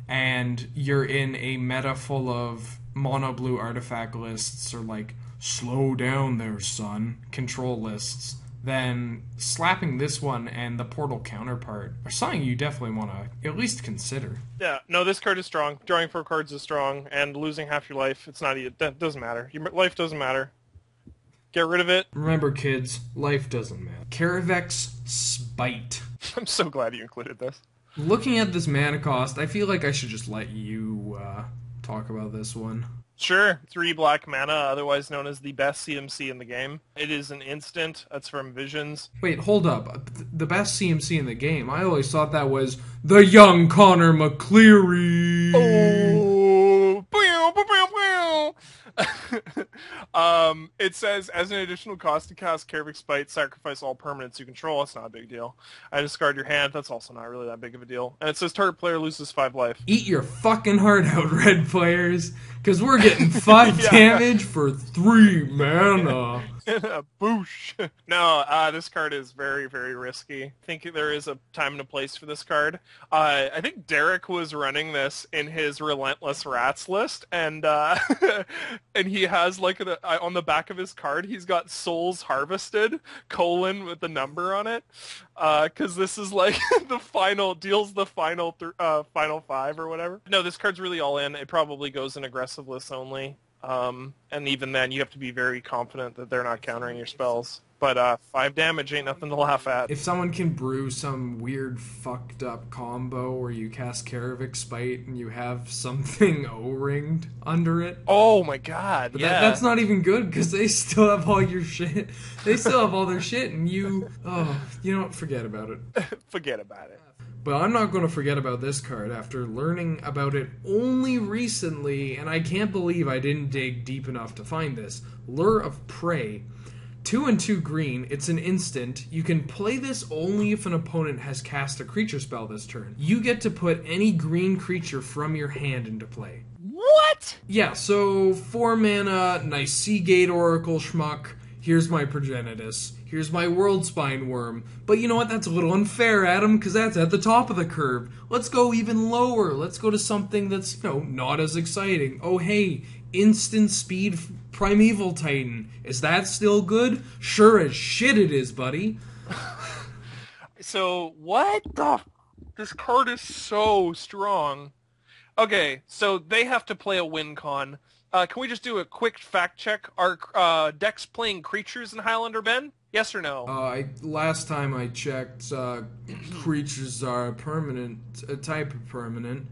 and you're in a meta full of mono blue artifact lists or like slow down there son control lists, then slapping this one and the portal counterpart are something you definitely want to at least consider. Yeah, no, this card is strong. Drawing 4 cards is strong, and losing half your life, that doesn't matter. Your life doesn't matter. Get rid of it. Remember, kids, life doesn't matter. Kaervek's Spite. I'm so glad you included this. Looking at this mana cost, I feel like I should just let you talk about this one. Sure. 3 black mana, otherwise known as the best CMC in the game. It is an instant. That's from Visions. Wait, hold up. The best CMC in the game? I always thought that was the young Connor McCleary. Oh! Bow, bow, bow, bow. It says, as an additional cost to cast Kaervek's Spite, sacrifice all permanents you control. That's not a big deal. I discard your hand. That's also not really that big of a deal. And it says target player loses 5 life. Eat your fucking heart out, red players, because we're getting 5 damage for 3 mana. Boosh. No, this card is very, very risky. I think there is a time and a place for this card. I think Derek was running this in his Relentless Rats list, and and he has, like, on the back of his card, he's got Souls Harvested, : with the number on it, because this is, like, deals the final 5 or whatever. No, this card's really all in. It probably goes in aggressive lists only. And even then, you have to be very confident that they're not countering your spells. But 5 damage ain't nothing to laugh at. If someone can brew some weird fucked up combo where you cast Kaervek's Spite and you have something O-ringed under it. Oh my god, but yeah. That's not even good because they still have all your shit. They still have all their shit and you know what, forget about it. Forget about it. But I'm not going to forget about this card after learning about it only recently, and I can't believe I didn't dig deep enough to find this. Lure of Prey. 2 and 2 green, it's an instant. You can play this only if an opponent has cast a creature spell this turn. You get to put any green creature from your hand into play. What? Yeah, so 4 mana, nice Seagate Oracle schmuck. Here's my Progenitus. Here's my Worldspine Wurm. But you know what? That's a little unfair, Adam, because that's at the top of the curve. Let's go even lower. Let's go to something that's, not as exciting. Oh, hey, instant speed Primeval Titan. Is that still good? Sure as shit it is, buddy. So, what the... This card is so strong. Okay, so they have to play a win con. Can we just do a quick fact check? Are decks playing creatures in Highlander, Ben? Yes or no? Last time I checked, creatures are a type of permanent.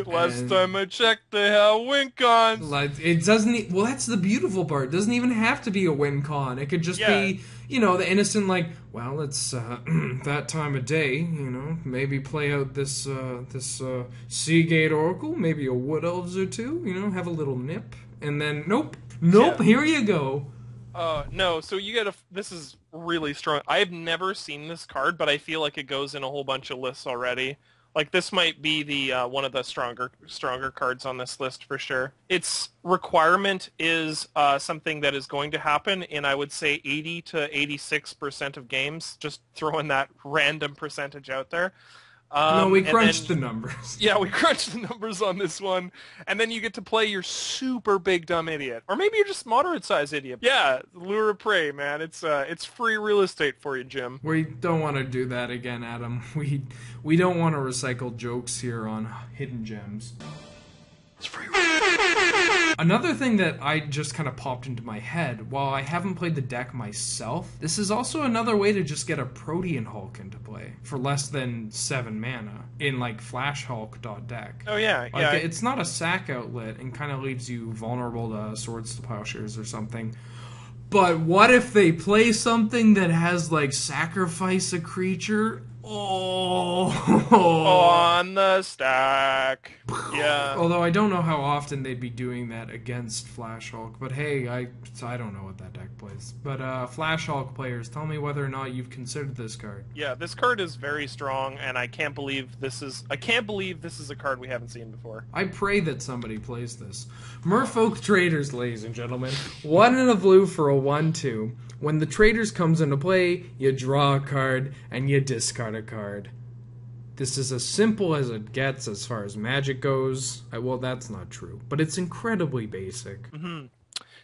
Last time I checked, they have win cons. It doesn't. Well, that's the beautiful part. It doesn't even have to be a win con. It could just be, the innocent, well, it's that time of day. Maybe play out this Seagate Oracle, maybe a Wood Elves or 2. Have a little nip, and then nope. Here you go. No, so you get this is really strong. I have never seen this card, but I feel like it goes in a whole bunch of lists already. Like, this might be the one of the stronger cards on this list for sure. Its requirement is something that is going to happen in, I would say, 80 to 86% of games. Just throwing that random percentage out there. No, we crunched the numbers. Yeah, we crunched the numbers on this one. And then you get to play your super big dumb idiot. Or maybe you're just moderate size idiot. Yeah, Lure of Prey, man. It's free real estate for you, Jim. We don't want to do that again, Adam. We don't want to recycle jokes here on Hidden Gems. It's free. Another thing that I just kind of popped into my head, while I haven't played the deck myself, this is also another way to just get a Protean Hulk into play for less than 7 mana in, flashhulk.deck. Oh, yeah. It's not a sack outlet and kind of leaves you vulnerable to Swords to Plowshares or something. But what if they play something that has, sacrifice a creature? Oh. On the stack. Yeah. Although I don't know how often they'd be doing that against Flash Hulk, but hey, I don't know what that deck plays. But Flash Hulk players, tell me whether or not you've considered this card. Yeah, this card is very strong, and I can't believe this is a card we haven't seen before. I pray that somebody plays this. Merfolk Traders, ladies and gentlemen. 1 in a blue for a 1/2. When the Traders comes into play, you draw a card and you discard a card. This is as simple as it gets as far as Magic goes. Well, that's not true, but it's incredibly basic. Mm-hmm.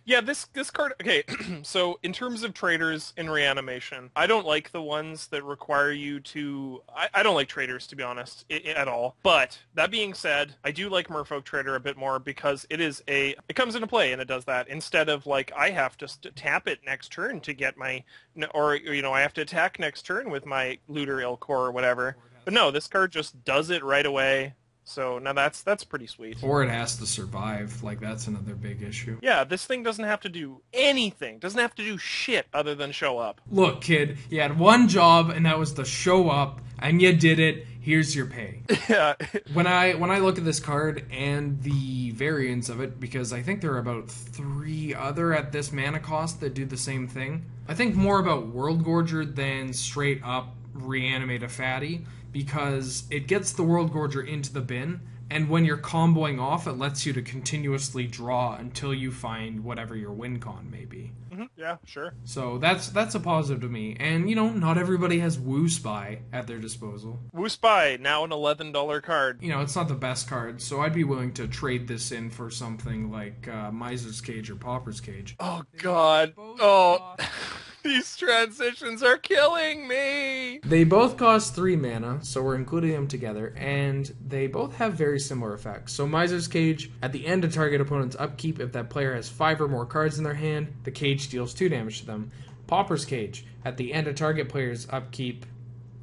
Yeah, this card... Okay, so in terms of traders in reanimation, I don't like the ones that require you to... I don't like traders, to be honest, at all. But, that being said, I do like Merfolk Trader a bit more because it comes into play and it does that. Instead of, like, I have to tap it next turn to get my... Or, you know, I have to attack next turn with my Looter Ilk or whatever. But no, this card just does it right away. So now that's pretty sweet. Or it has to survive. Like, that's another big issue. Yeah, this thing doesn't have to do anything. Doesn't have to do shit other than show up. Look, kid, you had one job, and that was to show up, and you did it. Here's your pay. Yeah. When I look at this card and the variants of it, because I think there are about 3 other at this mana cost that do the same thing. I think more about World Gorger than straight up reanimate a fatty, because it gets the World Gorger into the bin, and when you're comboing off, it lets you to continuously draw until you find whatever your win con may be. Mm-hmm. Yeah, sure. So that's a positive to me. And, you know, not everybody has Woo Spy at their disposal. Woo Spy, now an $11 card. You know, it's not the best card, so I'd be willing to trade this in for something like Miser's Cage or Pauper's Cage. Oh, God. Oh... These transitions are killing me! They both cost 3 mana, so we're including them together, and they both have very similar effects. So Miser's Cage, at the end of target opponent's upkeep, if that player has 5 or more cards in their hand, the cage deals 2 damage to them. Pauper's Cage, at the end of target player's upkeep,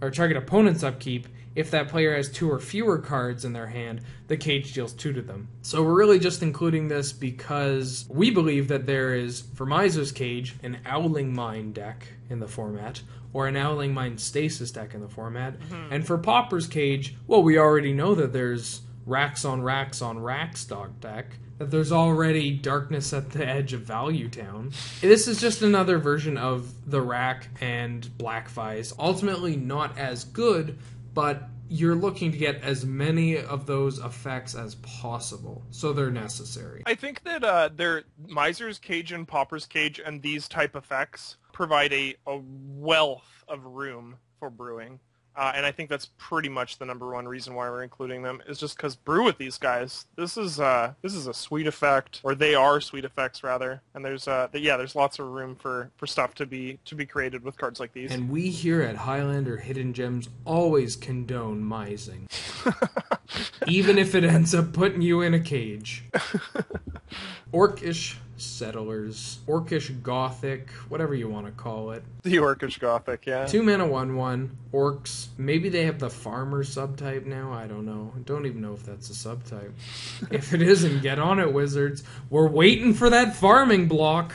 or target opponent's upkeep, if that player has 2 or fewer cards in their hand, the cage deals 2 to them. So we're really just including this because we believe that there is, for Miser's Cage, an Owling Mine deck in the format, or an Owling Mine Stasis deck in the format. Mm-hmm. And for Pauper's Cage, well, we already know that there's Racks on Racks on Racks dog deck, that there's already Darkness at the Edge of Value Town. This is just another version of the Rack and Black Vice. Ultimately not as good, but you're looking to get as many of those effects as possible, so they're necessary. I think that their Miser's Cage and Pauper's Cage and these type effects provide a wealth of room for brewing. And I think that's pretty much the number one reason why we're including them, is just because brew with these guys. This is a sweet effect, or they are sweet effects rather. And there's lots of room for stuff to be created with cards like these. And we here at Highlander Hidden Gems always condone mising, even if it ends up putting you in a cage. Orcish Settlers, Orcish Gothic, whatever you want to call it. The Orcish Gothic, yeah. 2 mana 1/1, Orcs. Maybe they have the Farmer subtype now, I don't know. I don't even know if that's a subtype. If it isn't, get on it, Wizards. We're waiting for that farming block.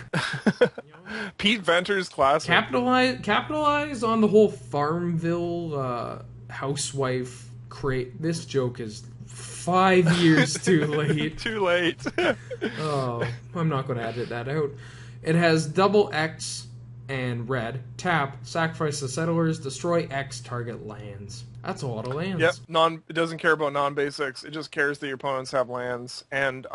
Pete Venter's classic. Capitalize on the whole Farmville housewife crate. This joke is 5 years too late. Too late. Oh, I'm not going to edit that out. It has double X and red. Tap, sacrifice the settlers, destroy X target lands. That's a lot of lands. Yep, it doesn't care about non-basics. It just cares that your opponents have lands. And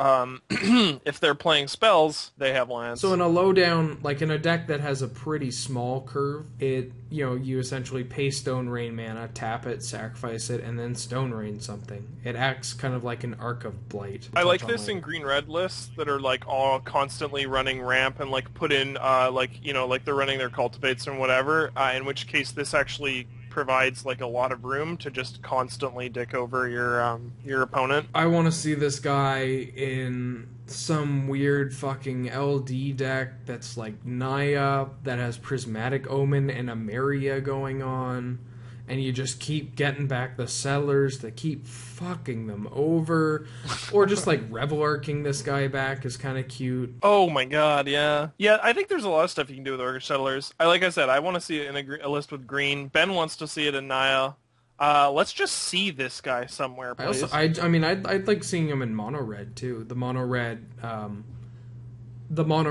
if they're playing spells, they have lands. So in a lowdown, like in a deck that has a pretty small curve, you essentially pay Stone Rain mana, tap it, sacrifice it, and then Stone Rain something. It acts kind of like an Arc of Blight. I like this in green-red lists that are like all constantly running ramp and like put in like they're running their cultivates and whatever. In which case, this actually provides like a lot of room to just constantly dick over your opponent. I want to see this guy in some weird fucking LD deck that's like Naya, that has Prismatic Omen and Ameria going on, and you just keep getting back the settlers that keep fucking them over, or just like Revel-arcing this guy back is kind of cute. Oh my god, yeah. Yeah, I think there's a lot of stuff you can do with Orcish Settlers. Like I said, I want to see it in a list with green. Ben wants to see it in Naya. Let's just see this guy somewhere, please. I mean, I'd like seeing him in mono red too. The mono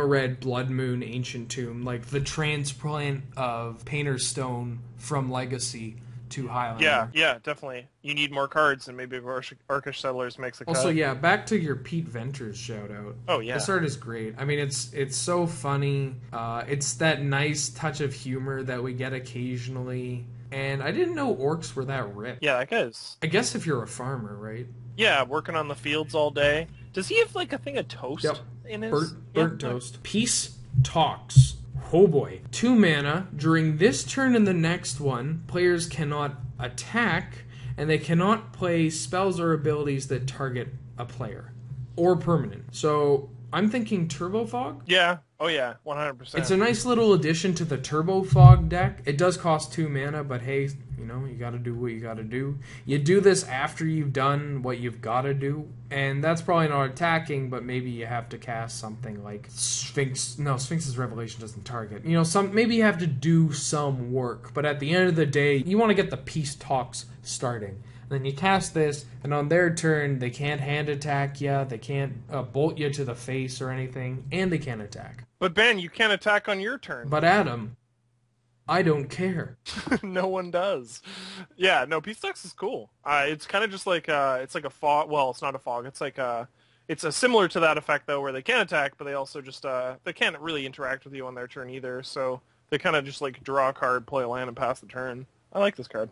red Blood Moon Ancient Tomb, like the transplant of Painter's Stone from Legacy to Highlander. Yeah, definitely. You need more cards, and maybe Orcish Settlers makes a cut. Also, yeah, back to your Pete Ventures shout out. Oh yeah, this art is great. I mean, it's so funny. It's that nice touch of humor that we get occasionally. And I didn't know orcs were that rich. Yeah, that guy's... I guess if you're a farmer, right? Yeah, working on the fields all day. Does he have, like, a thing of toast in his... Burnt toast. Peace Talks. Oh boy. 2 mana. During this turn and the next one, players cannot attack, and they cannot play spells or abilities that target a player. Or permanent. So, I'm thinking Turbo Fog? Yeah. Oh yeah, 100%. It's a nice little addition to the Turbo Fog deck. It does cost 2 mana, but hey, you know, you gotta do what you gotta do. You do this after you've done what you've gotta do, and that's probably not attacking, but maybe you have to cast something like Sphinx. No, Sphinx's Revelation doesn't target. You know, maybe you have to do some work, but at the end of the day, you want to get the peace talks starting. Then you cast this, and on their turn, they can't hand attack you, they can't bolt you to the face or anything, and they can't attack. But Ben, you can't attack on your turn. But Adam, I don't care. No one does. Yeah, no, Peace Talks is cool. It's kind of just like it's like a fog. Well, it's not a fog. It's like it's a similar to that effect though, where they can attack, but they also just they can't really interact with you on their turn either. So they kind of just like draw a card, play a land, and pass the turn. I like this card.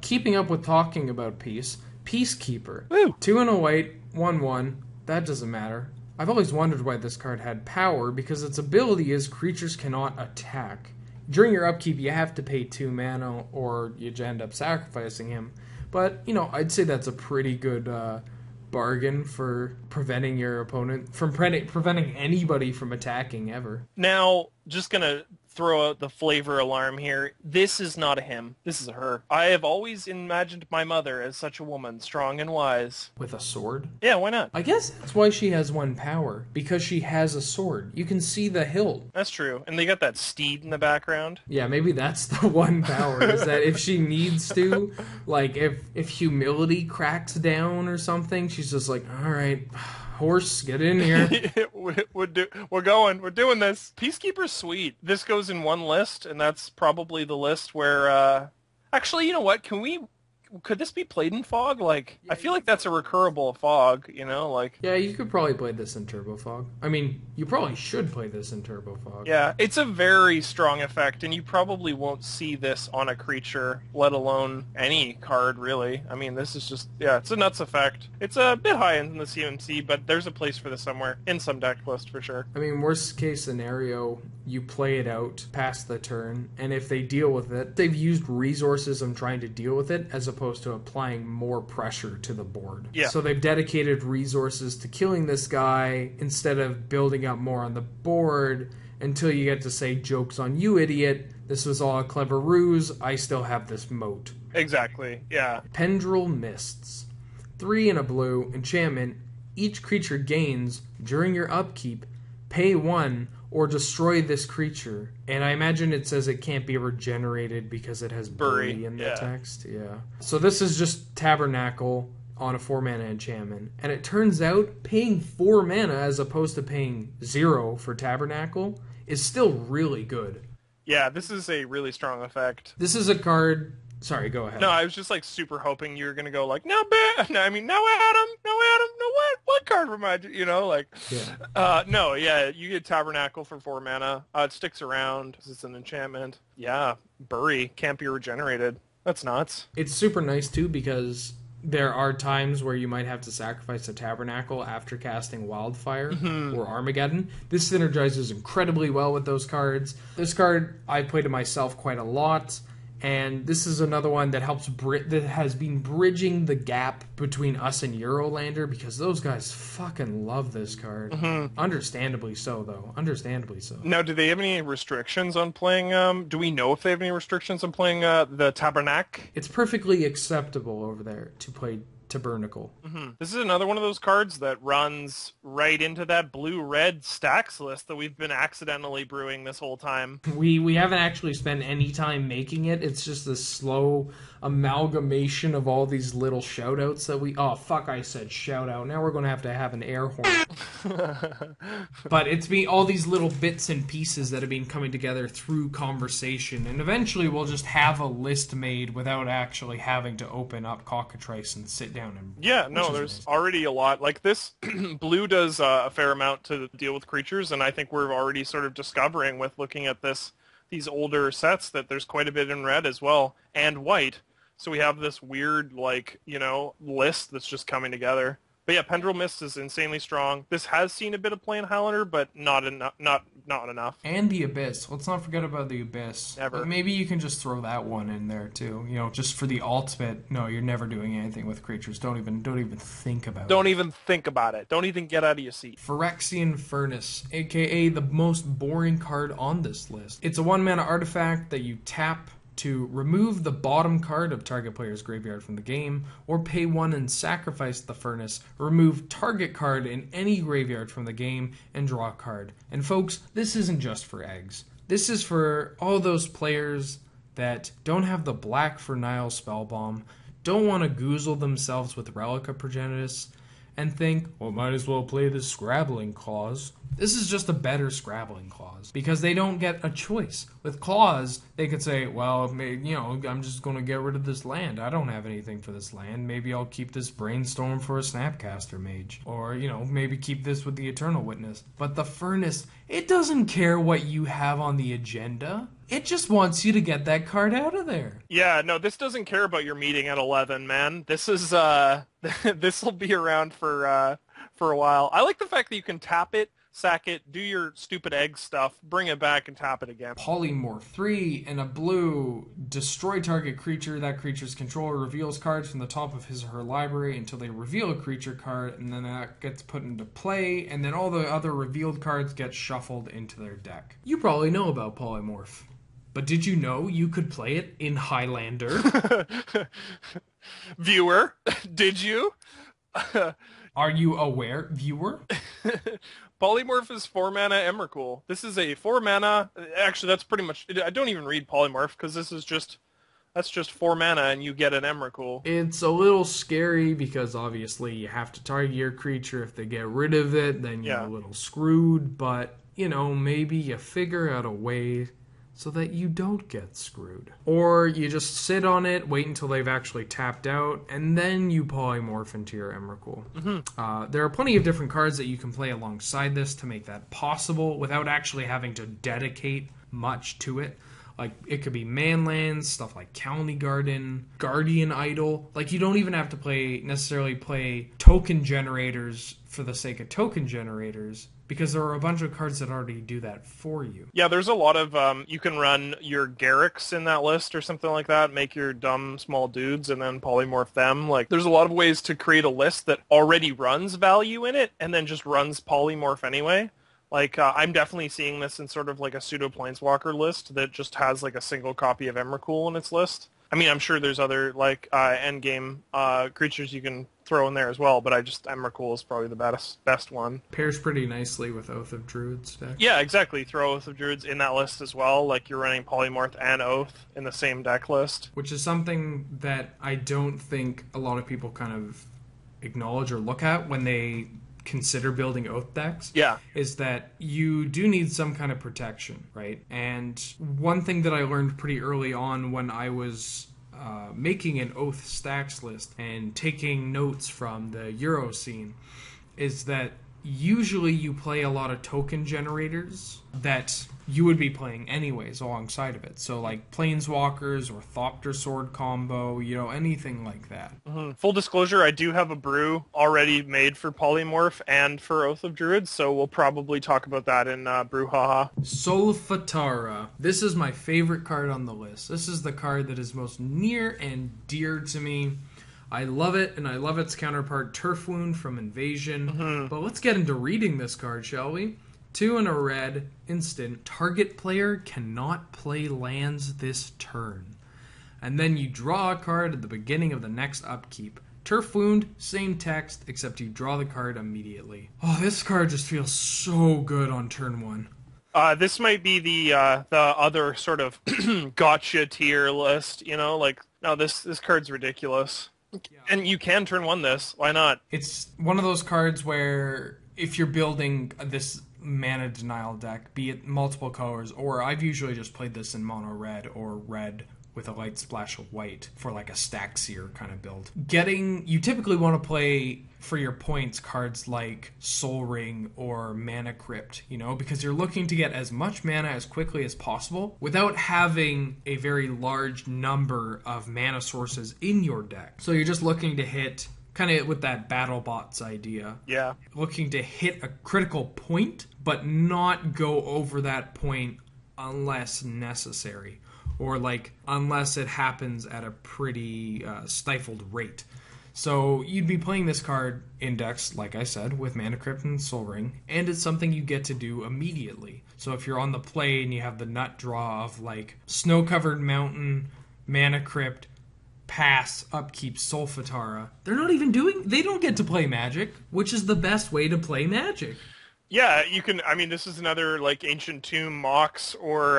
Keeping up with talking about peace, Peacekeeper. Woo! 2 and a white, 1/1. That doesn't matter. I've always wondered why this card had power, because its ability is creatures cannot attack. During your upkeep, you have to pay 2 mana, or you end up sacrificing him. But, you know, I'd say that's a pretty good bargain for preventing your opponent from preventing anybody from attacking ever. Now, just gonna throw out the flavor alarm here. This is not a him. This is a her. I have always imagined my mother as such a woman, strong and wise. With a sword? Yeah, why not? I guess that's why she has 1 power, because she has a sword. You can see the hilt. That's true. And they got that steed in the background. Yeah, maybe that's the 1 power, is that if she needs to, like, if humility cracks down or something, she's just like, alright, horse, get in here. We're going. We're doing this. Peacekeeper's sweet. This goes in one list, and that's probably the list where... Actually, you know what? Could this be played in Fog? Like, I feel like that's a recurable Fog, you know? Like, yeah, you could probably play this in Turbo Fog. I mean, you probably should play this in Turbo Fog. Yeah, it's a very strong effect, and you probably won't see this on a creature, let alone any card, really. I mean, this is just, yeah, it's a nuts effect. It's a bit high in the CMC, but there's a place for this somewhere, in some deck list for sure. I mean, worst case scenario, you play it out past the turn, and if they deal with it, they've used resources on trying to deal with it, as opposed to applying more pressure to the board. Yeah. So they've dedicated resources to killing this guy instead of building up more on the board until you get to say, joke's on you, idiot. This was all a clever ruse. I still have this moat. Exactly, yeah. Pendrell Mists. 3 and a blue, enchantment. Each creature gains, during your upkeep, pay 1 or destroy this creature. And I imagine it says it can't be regenerated because it has bury in the text. Yeah. So this is just Tabernacle on a 4-mana enchantment. And it turns out paying 4 mana as opposed to paying 0 for Tabernacle is still really good. Yeah, this is a really strong effect. This is a card... Sorry, go ahead. No, I was just like super hoping you were gonna go like, no, Ben. No, I mean, no, Adam. No, what card reminds you? You know, like, yeah. No, yeah, you get Tabernacle for 4 mana. It sticks around because it's an enchantment. Yeah, bury can't be regenerated. That's nuts. It's super nice too because there are times where you might have to sacrifice a Tabernacle after casting Wildfire or Armageddon. This synergizes incredibly well with those cards. This card I play to myself quite a lot. And this is another one that helps that has been bridging the gap between us and Eurolander, because those guys fucking love this card. Understandably so, though. Understandably so. Now, do they have any restrictions on playing? Do we know if they have any restrictions on playing the Tabernacle? It's perfectly acceptable over there to play Tabernacle. This is another one of those cards that runs right into that blue-red stacks list that we've been accidentally brewing this whole time. We haven't actually spent any time making it. It's just a slow amalgamation of all these little shout-outs that we... Oh, fuck, I said shout-out. Now we're going to have an air horn. But it's all these little bits and pieces that have been coming together through conversation, and eventually we'll just have a list made without actually having to open up Cockatrice and sit down and... Yeah, no, there's already a lot. Like this, blue does a fair amount to deal with creatures, and I think we're already sort of discovering with looking at these older sets that there's quite a bit in red as well, and white. So we have this weird, like, list that's just coming together. But yeah, Pendrell Mists is insanely strong. This has seen a bit of play in Highlander, but not enough. And the Abyss. Let's not forget about the Abyss. Never. Like, maybe you can just throw that one in there too. Just for the ultimate. No, you're never doing anything with creatures. Don't even think about it. Don't even think about it. Don't even get out of your seat. Phyrexian Furnace, aka the most boring card on this list. It's a 1-mana artifact that you tap to remove the bottom card of target player's graveyard from the game, or pay 1 and sacrifice the furnace, remove target card in any graveyard from the game, and draw a card. And folks, this isn't just for eggs. This is for all those players that don't have the black for Nile Spellbomb, don't want to goozle themselves with Relica Progenitus, and think, well, might as well play the Scrabbling Clause. This is just a better Scrabbling Clause, because they don't get a choice. With Clause, they could say, well, I'm just going to get rid of this land. I don't have anything for this land. Maybe I'll keep this Brainstorm for a Snapcaster Mage. Or, maybe keep this with the Eternal Witness. But the Furnace, it doesn't care what you have on the agenda. It just wants you to get that card out of there. Yeah, no, this doesn't care about your meeting at 11, man. This is, this will be around for a while. I like the fact that you can tap it, sack it, do your stupid egg stuff, bring it back, and tap it again. Polymorph, 3 and a blue. Destroy target creature. That creature's controller reveals cards from the top of his or her library until they reveal a creature card, and then that gets put into play, and then all the other revealed cards get shuffled into their deck. You probably know about Polymorph. But did you know you could play it in Highlander? Viewer, did you? Are you aware, viewer? Polymorph is 4-mana Emrakul. This is a 4-mana... Actually, that's pretty much... I don't even read Polymorph, because this is just... That's just 4 mana, and you get an Emrakul. It's a little scary, because obviously you have to target your creature. If they get rid of it, then you're a little screwed. But, maybe you figure out a way so that you don't get screwed. Or you just sit on it, wait until they've actually tapped out, and then you polymorph into your Emrakul. There are plenty of different cards that you can play alongside this to make that possible without actually having to dedicate much to it. Like, it could be manlands, stuff like Colony Garden, Guardian Idol. Like, you don't even have to necessarily play token generators for the sake of token generators, because there are a bunch of cards that already do that for you. Yeah, there's a lot of, you can run your Garriks in that list or something like that, make your dumb small dudes and then polymorph them. Like, there's a lot of ways to create a list that already runs value in it and then just runs polymorph anyway. Like, I'm definitely seeing this in sort of like a pseudo-planeswalker list that just has like a single copy of Emrakul in its list. I mean, I'm sure there's other like endgame creatures you can throw in there as well, but Emrakul is probably the best one. Pairs pretty nicely with Oath of Druids deck. Yeah, exactly. Throw Oath of Druids in that list as well. Like, you're running Polymorph and Oath in the same deck list. Which is something that I don't think a lot of people kind of acknowledge or look at when they consider building Oath decks. Yeah. Is that you do need some kind of protection, right? And one thing that I learned pretty early on when I was making an Oath stacks list and taking notes from the Euro scene is that usually you play a lot of token generators that you would be playing anyways alongside of it. So like Planeswalkers or Thopter Sword combo, anything like that. Mm-hmm. Full disclosure, I do have a brew already made for Polymorph and for Oath of Druids, so we'll probably talk about that in Brouhaha. Solfatara. This is my favorite card on the list. This is the card that is most near and dear to me. I love it, and I love its counterpart, Turf Wound from Invasion. Mm-hmm. But let's get into reading this card, shall we? 2 and a red, instant. Target player cannot play lands this turn. And then you draw a card at the beginning of the next upkeep. Turf Wound, same text, except you draw the card immediately. Oh, this card just feels so good on turn 1. This might be the other sort of gotcha tier list, like, no, this card's ridiculous. Yeah. And you can turn 1 this. Why not? It's one of those cards where if you're building this mana denial deck, be it multiple colors, or I've usually just played this in mono red or red with a light splash of white for like a stack seer kind of build. You typically want to play for your points cards like Soul Ring or Mana Crypt, because you're looking to get as much mana as quickly as possible without having a very large number of mana sources in your deck. So you're just looking to hit, kind of with that BattleBots idea. Yeah. Looking to hit a critical point, but not go over that point unless necessary. Or unless it happens at a pretty stifled rate. So you'd be playing this card indexed, like I said, with Mana Crypt and Soul Ring, and it's something you get to do immediately. So if you're on the play and you have the nut draw of Snow-Covered Mountain, Mana Crypt, pass, upkeep, Solfatara, they don't get to play Magic, which is the best way to play Magic. Yeah, you can, this is another, Ancient Tomb Mox or,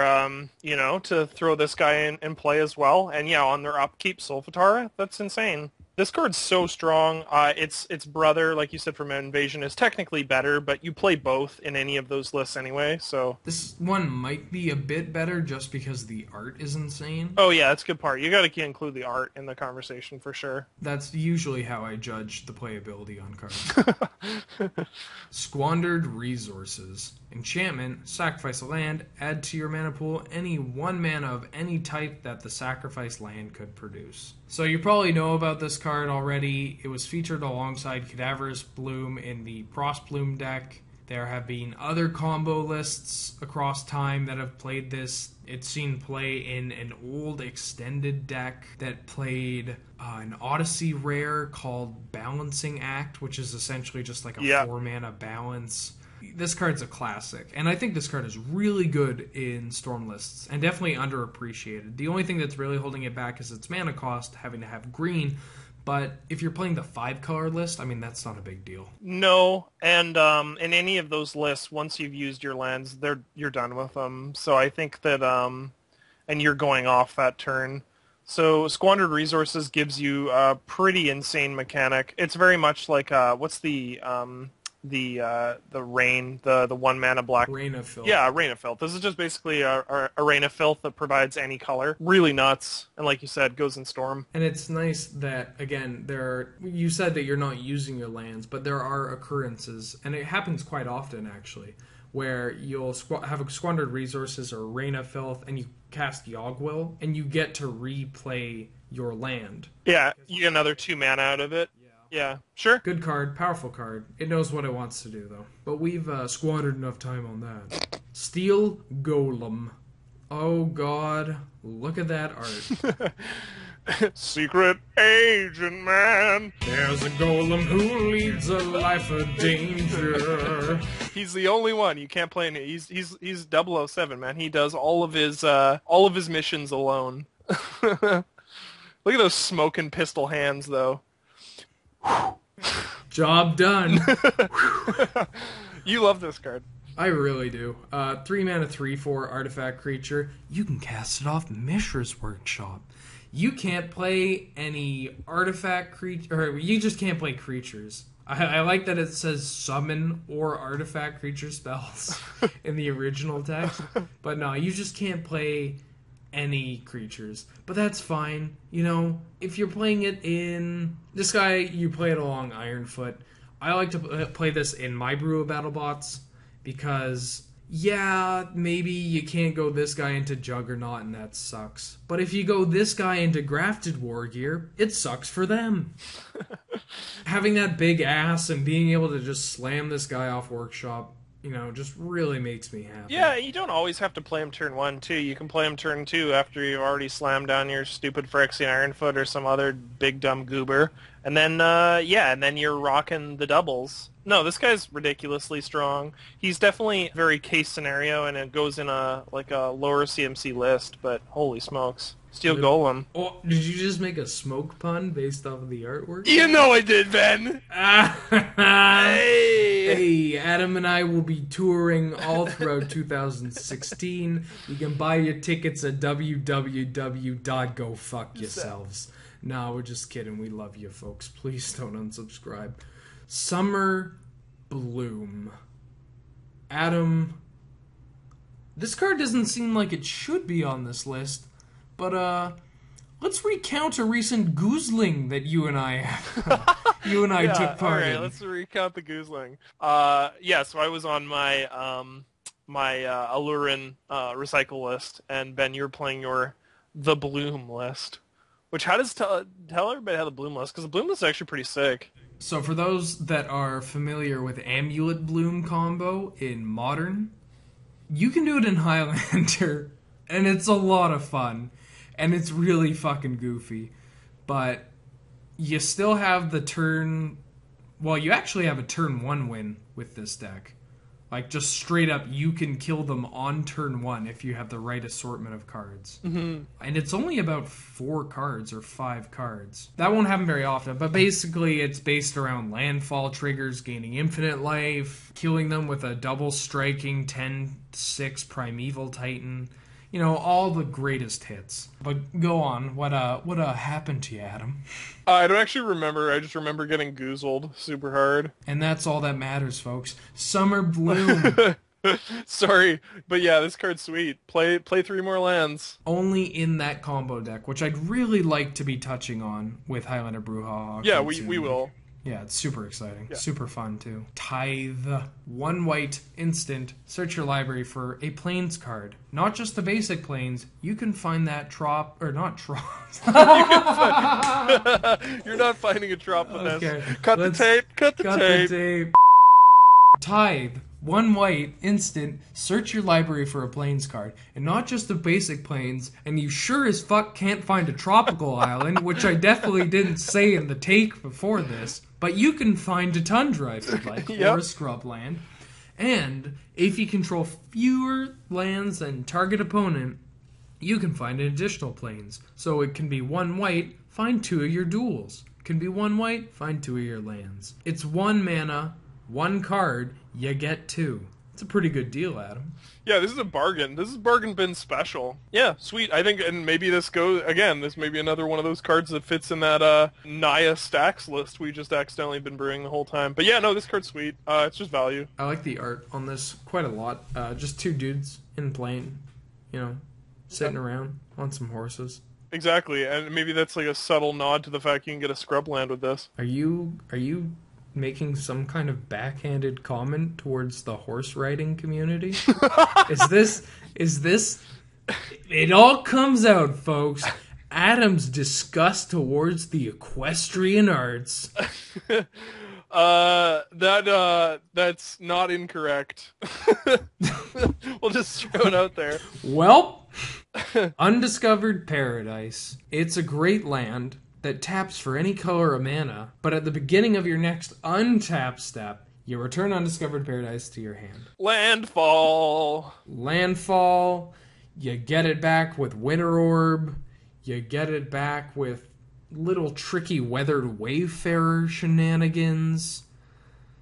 to throw this guy in play as well. And yeah, on their upkeep, Solfatara, that's insane. This card's so strong. Its brother, like you said, from Invasion, is technically better, but you play both in any of those lists anyway, so... This one might be a bit better just because the art is insane. Oh yeah, that's a good part. You gotta include the art in the conversation for sure. That's usually how I judge the playability on cards. Squandered Resources. Enchantment, sacrifice a land, add to your mana pool any 1 mana of any type that the sacrificed land could produce. So you probably know about this card already. It was featured alongside Cadaverous Bloom in the Frostbloom deck. There have been other combo lists across time that have played this. It's seen play in an old extended deck that played an Odyssey rare called Balancing Act, which is essentially just like a 4-mana balance. This card's a classic, and I think this card is really good in Storm lists, and definitely underappreciated. The only thing that's really holding it back is its mana cost, having to have green, but if you're playing the 5-color list, that's not a big deal. No, and in any of those lists, once you've used your lands, you're done with them. So I think that, and you're going off that turn. So Squandered Resources gives you a pretty insane mechanic. It's very much like, what's the rain, the 1 mana black Rain of Filth. Yeah, Rain of Filth. This is just basically a Rain of Filth that provides any color. Really nuts, and like you said, goes in Storm. And it's nice that, again, you said that you're not using your lands, but there are occurrences, and it happens quite often actually, where you'll have a Squandered Resources or Rain of Filth, and you cast Yogwill, and you get to replay your land. Yeah, you get another 2 mana out of it. Yeah, sure. Good card, powerful card. It knows what it wants to do, though. But we've squandered enough time on that. Steel Golem. Oh, God. Look at that art. Secret agent, man. There's a golem who leads a life of danger. He's the only one. You can't play any. He's 007, man. He does all of his missions alone. Look at those smoking pistol hands, though. Job done. You love this card. I really do. 3 mana 3/4 artifact creature. You can cast it off Mishra's Workshop. You can't play any artifact creature, or you just can't play creatures. I like that it says summon or artifact creature spells in the original text. But no, you just can't play any creatures, but that's fine. If you're playing it in this guy, you play it along Ironfoot. I like to play this in my brew of BattleBots because maybe you can't go this guy into Juggernaut and that sucks, but if you go this guy into Grafted Wargear, it sucks for them. Having that big ass and being able to just slam this guy off Workshop, just really makes me happy. Yeah, you don't always have to play him turn 1, too. You can play him turn 2 after you've already slammed down your stupid Phyrexian Ironfoot or some other big dumb goober. And then, and then you're rocking the doubles. No, this guy's ridiculously strong. He's definitely very case scenario, and it goes in a lower CMC list, but holy smokes. Steel Golem. Oh, did you just make a smoke pun based off of the artwork? You know I did, Ben! Hey! Hey, Adam and I will be touring all throughout 2016. You can buy your tickets at www.gofuckyourselves. No, we're just kidding. We love you, folks. Please don't unsubscribe. Summer Bloom. Adam, this card doesn't seem like it should be on this list, but let's recount a recent goozling that you and I took part in. Alright, let's recount the goozling. So I was on my Allurin recycle list, and Ben, you were playing the Bloom list. Which, how does tell everybody how the Bloom list, because the Bloom list is actually pretty sick. So for those that are familiar with Amulet Bloom combo in Modern, you can do it in Highlander, and it's a lot of fun, and it's really fucking goofy. But you still have the turn... Well, you actually have a turn 1 win with this deck. Like, just straight up, you can kill them on turn 1 if you have the right assortment of cards. Mm-hmm. And it's only about 4 cards or 5 cards. That won't happen very often, but basically it's based around landfall triggers, gaining infinite life, killing them with a double striking 10-6 Primeval Titan. You know, all the greatest hits. But go on, what happened to you, Adam? I don't actually remember. I just remember getting goozled super hard. And that's all that matters, folks. Summer Bloom. Sorry, but yeah, this card's sweet. Play 3 more lands. Only in that combo deck, which I'd really like to be touching on with Highlander Brouhaha. Yeah, we will. Yeah, it's super exciting. Yeah. Super fun, too. Tithe. 1 white, instant. Search your library for a Plains card. Not just the basic Plains. You can find that trop... Or not trop. You're not finding a trop with okay. this. Cut the tape. Cut the tape. Tithe. 1 white, instant, search your library for a Plains card. And not just the basic Plains, and you sure as fuck can't find a tropical island, which I definitely didn't say in the take before this, but you can find a tundra if you'd like, yep. Or a scrub land. And if you control fewer lands than target opponent, you can find an additional Plains. So it can be 1 white, find 2 of your duels. It can be 1 white, find 2 of your lands. It's 1 mana, 1 card, you get 2. It's a pretty good deal, Adam. Yeah, this is a bargain. This is bargain bin special. Yeah, sweet. I think, and maybe this may be another one of those cards that fits in that Naya stacks list we just accidentally been brewing the whole time. But yeah, no, this card's sweet. It's just value. I like the art on this quite a lot. Just 2 dudes in plane, sitting around on some horses. Exactly, and maybe that's like a subtle nod to the fact you can get a scrub land with this. Are you making some kind of backhanded comment towards the horse riding community? Is this it all comes out, folks. Adam's disgust towards the equestrian arts. That's not incorrect. We'll just throw it out there. Well, Undiscovered Paradise. It's a great land that taps for any color of mana, but at the beginning of your next untap step, you return Undiscovered Paradise to your hand. Landfall, you get it back with Winter Orb, you get it back with little tricky Weathered Wayfarer shenanigans,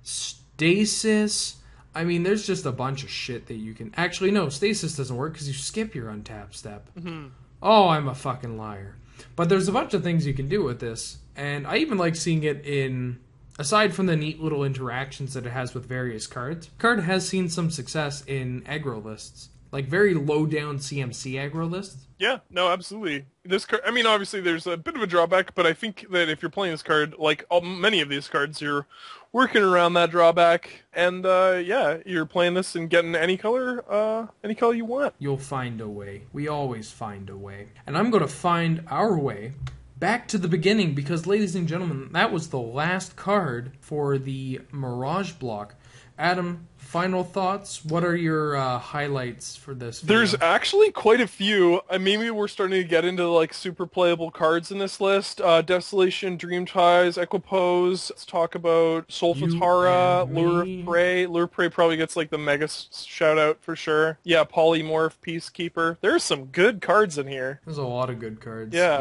Stasis. I mean, there's just a bunch of shit that you can... Actually, no, Stasis doesn't work because you skip your untap step. Mm-hmm. Oh, I'm a fucking liar. But there's a bunch of things you can do with this, and I even like seeing it in, aside from the neat little interactions that it has with various cards, the card has seen some success in aggro lists, like very low down CMC aggro lists. Yeah, no, absolutely. This card, I mean, obviously there's a bit of a drawback, but I think that if you're playing this card, like many of these cards, you're working around that drawback, and you're playing this and getting any color you want. You'll find a way. We always find a way. And I'm going to find our way back to the beginning, because, ladies and gentlemen, that was the last card for the Mirage block. Adam, final thoughts? What are your highlights for this video? There's actually quite a few. Maybe we're starting to get into like super playable cards in this list. Desolation, Dream Ties, Equipoise. Let's talk about Solfatara, Lure of Prey. Lure of Prey probably gets like the mega shout out for sure. Yeah, Polymorph, Peacekeeper. There's some good cards in here. There's a lot of good cards. Yeah.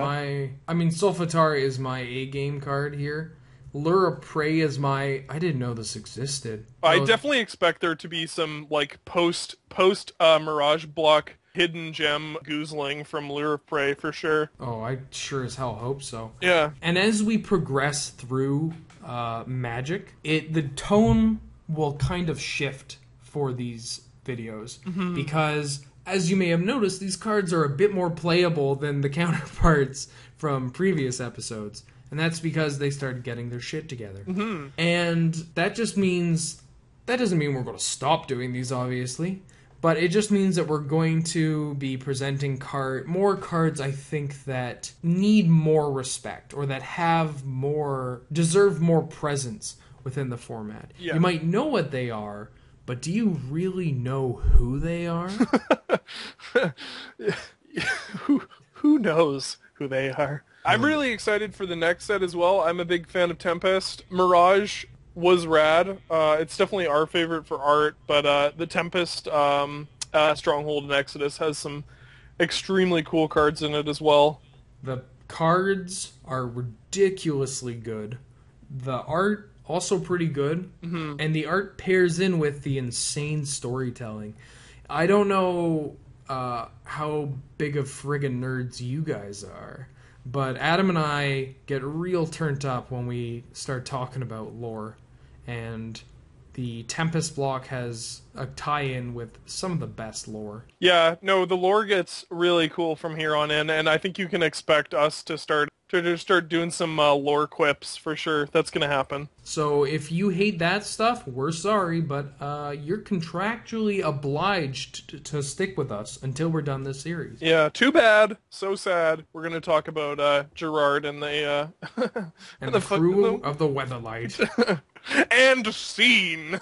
Solfatara is my A-game card here. Lure of Prey is my... I didn't know this existed. I definitely expect there to be some like post Mirage block hidden gem goozling from Lure of Prey for sure. Oh, I sure as hell hope so. Yeah. And as we progress through Magic, the tone will kind of shift for these videos. Because, as you may have noticed, these cards are a bit more playable than the counterparts from previous episodes. And that's because they started getting their shit together. And that just means... That doesn't mean we're going to stop doing these, obviously. But it just means that we're going to be presenting more cards, I think, that need more respect. Or that deserve more presence within the format. Yeah. You might know what they are, but do you really know who they are? Who knows who they are? I'm really excited for the next set as well. I'm a big fan of Tempest. Mirage was rad. It's definitely our favorite for art, but the Tempest Stronghold and Exodus has some extremely cool cards in it as well. The cards are ridiculously good. The art also pretty good, and the art pairs in with the insane storytelling. I don't know how big of friggin' nerds you guys are, but Adam and I get real turned up when we start talking about lore, and the Tempest block has a tie-in with some of the best lore. Yeah, no, the lore gets really cool from here on in, and I think you can expect us to start doing some lore quips for sure. That's going to happen. So if you hate that stuff, we're sorry, but you're contractually obliged to stick with us until we're done this series. Yeah, too bad. So sad. We're going to talk about Gerard and the... and the crew of the Weatherlight. And scene!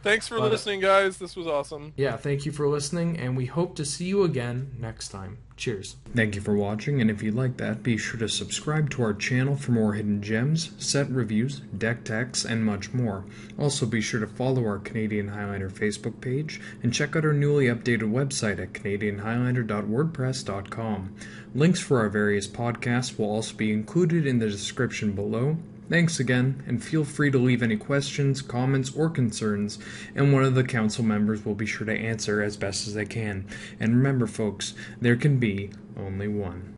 Thanks for listening, guys. This was awesome. Yeah, thank you for listening, and we hope to see you again next time. Cheers. Thank you for watching, and if you like that, be sure to subscribe to our channel for more hidden gems, set reviews, deck techs, and much more. Also, be sure to follow our Canadian Highlander Facebook page, and check out our newly updated website at canadianhighlander.wordpress.com. Links for our various podcasts will also be included in the description below. Thanks again, and feel free to leave any questions, comments, or concerns, and one of the council members will be sure to answer as best as they can. And remember, folks, there can be only one.